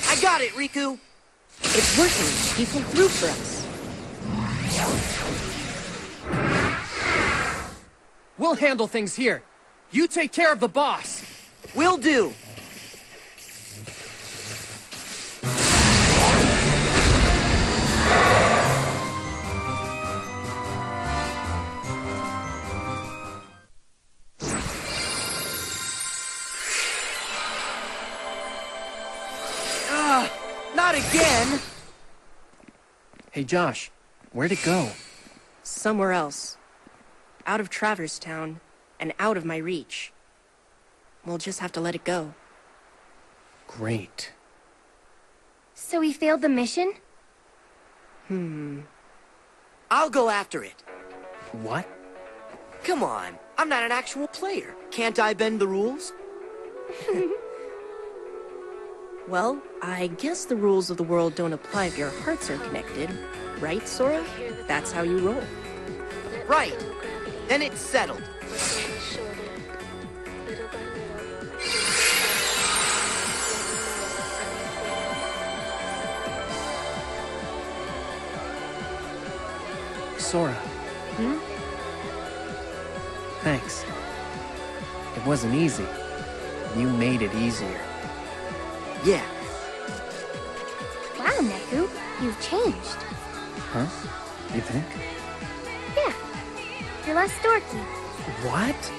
I got it, Riku! It's working. He pulled through for us. We'll handle things here. You take care of the boss. Will do. Not again! Hey, Josh, where'd it go? Somewhere else. Out of Traverse Town, and out of my reach. We'll just have to let it go. Great. So we failed the mission? I'll go after it. What? Come on, I'm not an actual player. Can't I bend the rules? Well, I guess the rules of the world don't apply if your hearts are connected. Right, Sora? That's how you roll. Right. Then it's settled. Sora. Thanks. It wasn't easy. You made it easier. Yeah. Neku. You've changed. Huh? You think? Yeah. You're less dorky. What?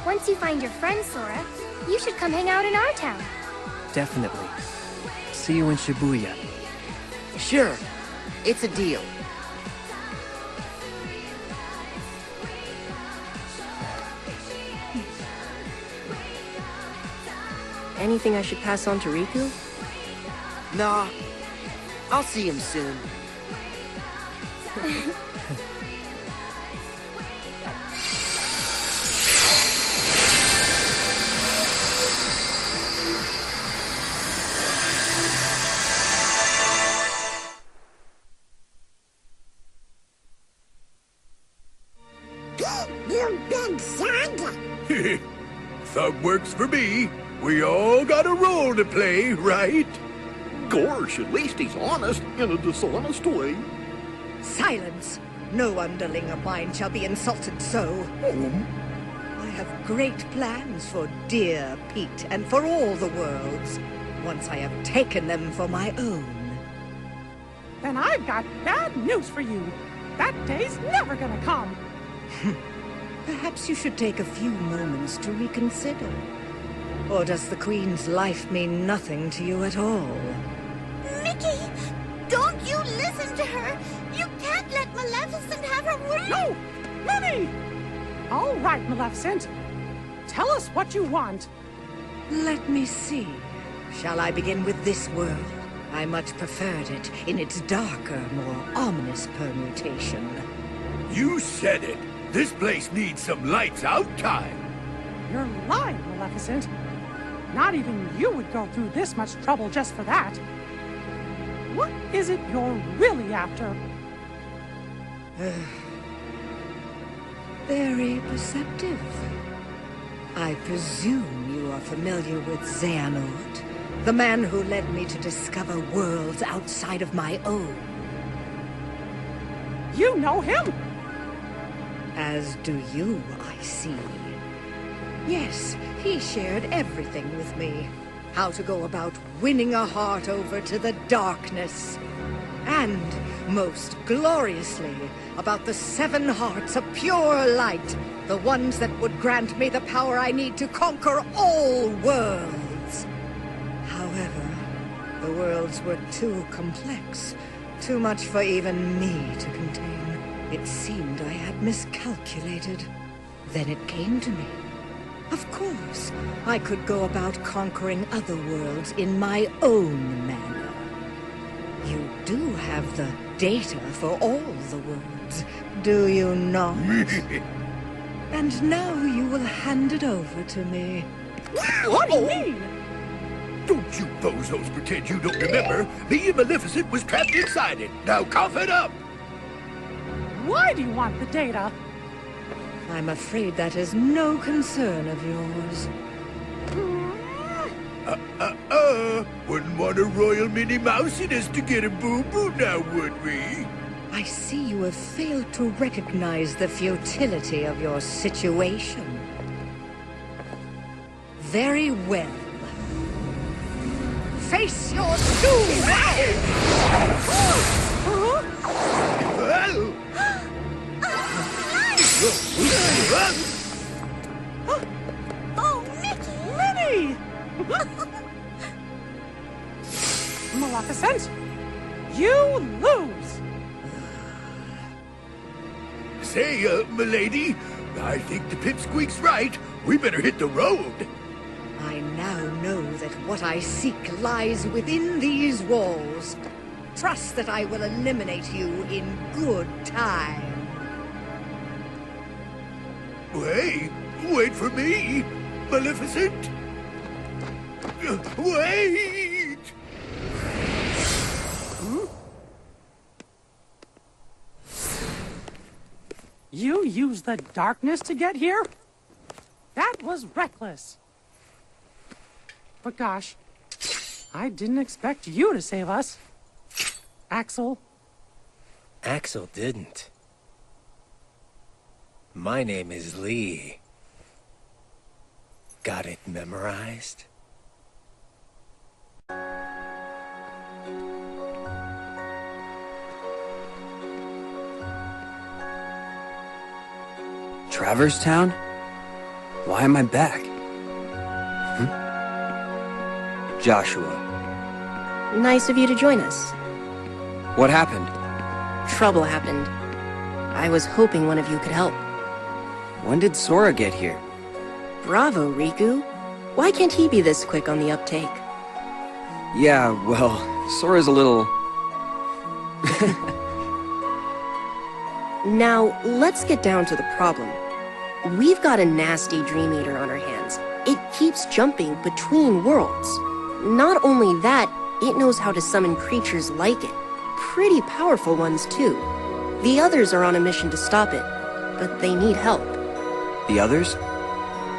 Once you find your friend, Sora, you should come hang out in our town. Definitely. See you in Shibuya. Sure. It's a deal. Anything I should pass on to Riku? Nah. I'll see him soon. You big Santa! Thug works for me. We all got a role to play, right? Gosh, at least he's honest in a dishonest way. Silence! No underling of mine shall be insulted so. I have great plans for dear Pete and for all the worlds, once I have taken them for my own. Then I've got bad news for you. That day's never gonna come. Perhaps you should take a few moments to reconsider. Or does the Queen's life mean nothing to you at all? Mickey! Don't you listen to her! You can't let Maleficent have her way! No! Minnie! All right, Maleficent. Tell us what you want. Let me see. Shall I begin with this world? I much preferred it in its darker, more ominous permutation. You said it. This place needs some lights out time. You're lying, Maleficent. Not even you would go through this much trouble just for that. What is it you're really after? Very perceptive. I presume you are familiar with Xehanort, the man who led me to discover worlds outside of my own. You know him? As do you, I see. Yes, he shared everything with me. How to go about winning a heart over to the darkness. And, most gloriously, about the 7 hearts of pure light. The ones that would grant me the power I need to conquer all worlds. However, the worlds were too complex. Too much for even me to contain. It seemed I had miscalculated. Then it came to me. Of course, I could go about conquering other worlds in my own manner. You do have the data for all the worlds, do you not? And now you will hand it over to me. What do you mean? Don't you bozos pretend you don't remember. Me and Maleficent was trapped inside it. Now cough it up. Why do you want the data? I'm afraid that is no concern of yours. Wouldn't want a royal Minnie Mousiness to get a boo-boo now, would we? I see you have failed to recognize the futility of your situation. Very well. Face your doom now! Oh, Mickey! Minnie! Maleficent, you lose! Say, milady, I think the pipsqueak's right. We better hit the road. I now know that what I seek lies within these walls. Trust that I will eliminate you in good time. Wait for me, Maleficent. Wait! You used the darkness to get here? That was reckless. But gosh, I didn't expect you to save us. Axel. Axel didn't. My name is Lee. Got it memorized? Traverse Town? Why am I back? Joshua. Nice of you to join us. What happened? Trouble happened. I was hoping one of you could help. When did Sora get here? Bravo, Riku. Why can't he be this quick on the uptake? Yeah, well, Sora's a little... Now, let's get down to the problem. We've got a nasty Dream Eater on our hands. It keeps jumping between worlds. Not only that, it knows how to summon creatures like it. Pretty powerful ones, too. The others are on a mission to stop it, but they need help. The others?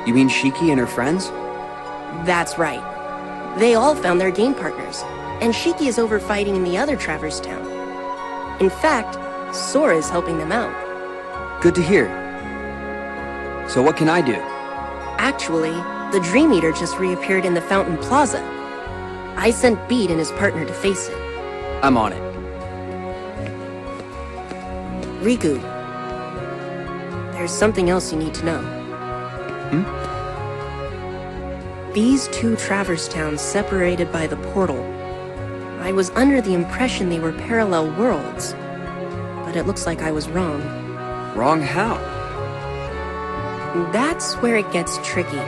You mean Shiki and her friends? That's right. They all found their game partners, and Shiki is over fighting in the other Traverse Town. In fact, Sora is helping them out. Good to hear. So what can I do? Actually, the Dream Eater just reappeared in the Fountain Plaza. I sent Beat and his partner to face it. I'm on it. Riku, there's something else you need to know. These two Traverse Towns separated by the portal. I was under the impression they were parallel worlds, but it looks like I was wrong. Wrong how? That's where it gets tricky.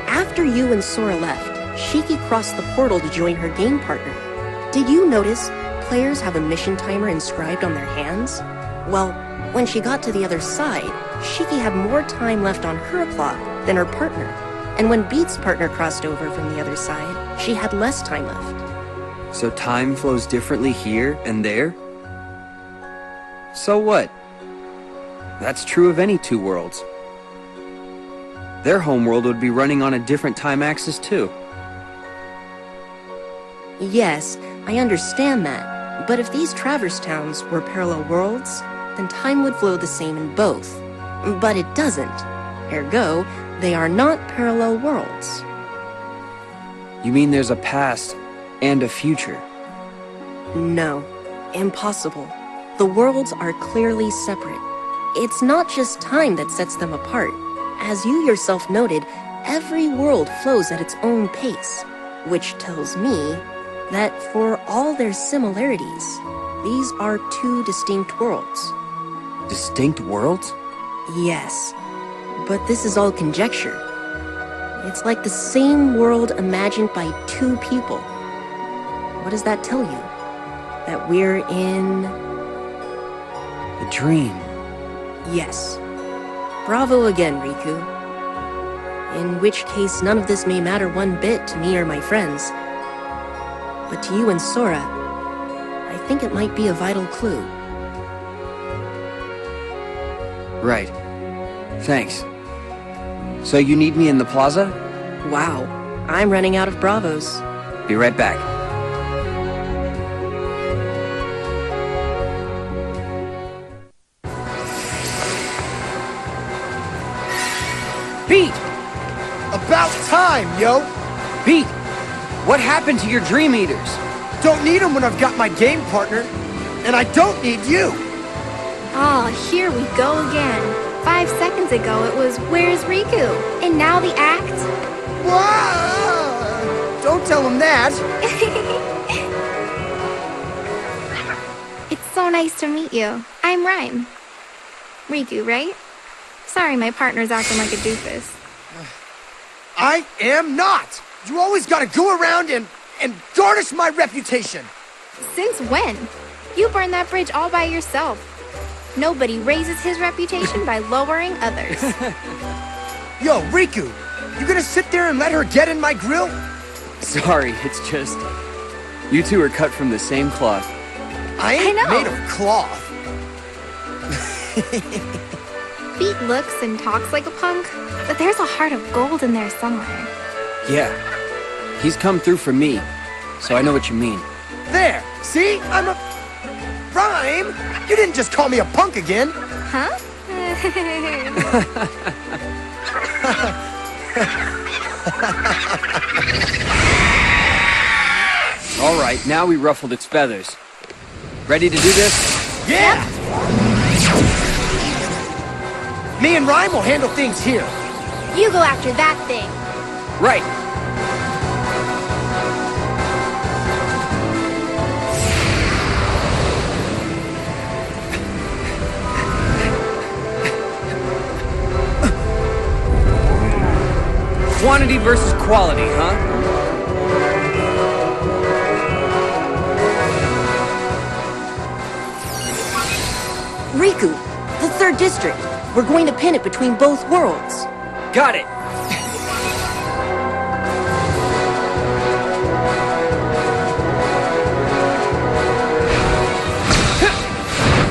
After you and Sora left, Shiki crossed the portal to join her game partner. Did you notice players have a mission timer inscribed on their hands? Well, when she got to the other side, Shiki had more time left on her clock than her partner. And when Beat's partner crossed over from the other side, she had less time left. So time flows differently here and there? So what? That's true of any two worlds. Their homeworld would be running on a different time axis too. Yes, I understand that. But if these Traverse Towns were parallel worlds, then time would flow the same in both. But it doesn't. Ergo, they are not parallel worlds. You mean there's a past and a future? No. Impossible. The worlds are clearly separate. It's not just time that sets them apart. As you yourself noted, every world flows at its own pace, which tells me that for all their similarities, these are two distinct worlds. Distinct worlds? Yes, but this is all conjecture. It's like the same world imagined by two people. What does that tell you? That we're in... a dream. Yes. Bravo again, Riku. In which case, none of this may matter one bit to me or my friends. But to you and Sora, I think it might be a vital clue. Right. Thanks. So you need me in the plaza? Wow. I'm running out of bravos. Be right back. Pete! About time, yo! Pete! What happened to your Dream Eaters? Don't need them when I've got my game partner. And I don't need you! Oh, here we go again. 5 seconds ago it was, "Where's Riku?" And now the act? Whoa! Don't tell him that! It's so nice to meet you. I'm Rhyme. Riku, right? Sorry, my partner's acting like a doofus. I am not! You always gotta go around and garnish my reputation! Since when? You burned that bridge all by yourself. Nobody raises his reputation by lowering others. Yo, Riku! You gonna sit there and let her get in my grill? Sorry, it's just... you two are cut from the same cloth. I ain't made of cloth. Beat looks and talks like a punk, but there's a heart of gold in there somewhere. Yeah. He's come through for me, so I know what you mean. There! See? I'm a... Rhyme! You didn't just call me a punk again! Huh? All right, now we ruffled its feathers. Ready to do this? Yeah! Me and Rhyme will handle things here. You go after that thing. Right. Quantity versus quality, huh? Riku, the third district. We're going to pin it between both worlds. Got it!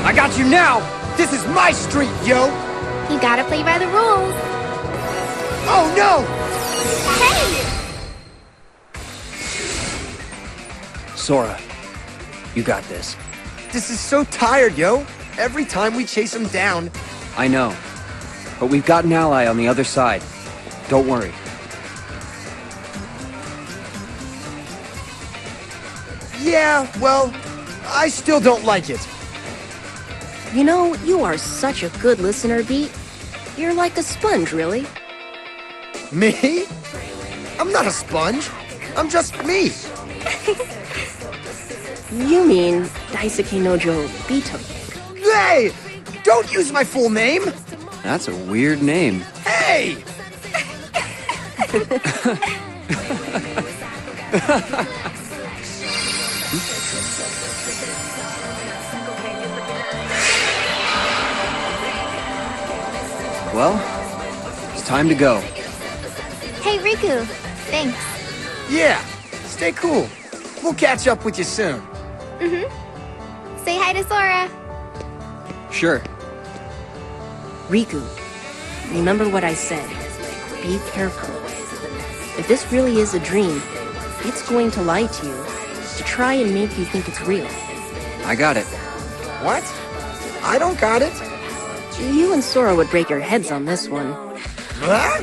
I got you now! This is my street, yo! You gotta play by the rules. Oh no! Hey! Sora, you got this. This is so tired, yo. Every time we chase him down. I know. But we've got an ally on the other side. Don't worry. Yeah, well, I still don't like it. You know, you are such a good listener, Beat. You're like a sponge, really. Me? I'm not a sponge. I'm just me. You mean Daisuke Nojo Bito. Hey! Don't use my full name! That's a weird name. Hey! Well, it's time to go. Hey, Riku. Thanks. Yeah, stay cool. We'll catch up with you soon. Say hi to Sora. Sure. Riku, remember what I said. Be careful. If this really is a dream, it's going to lie to you, to try and make you think it's real. I got it. What? I don't got it. You and Sora would break your heads on this one. Huh?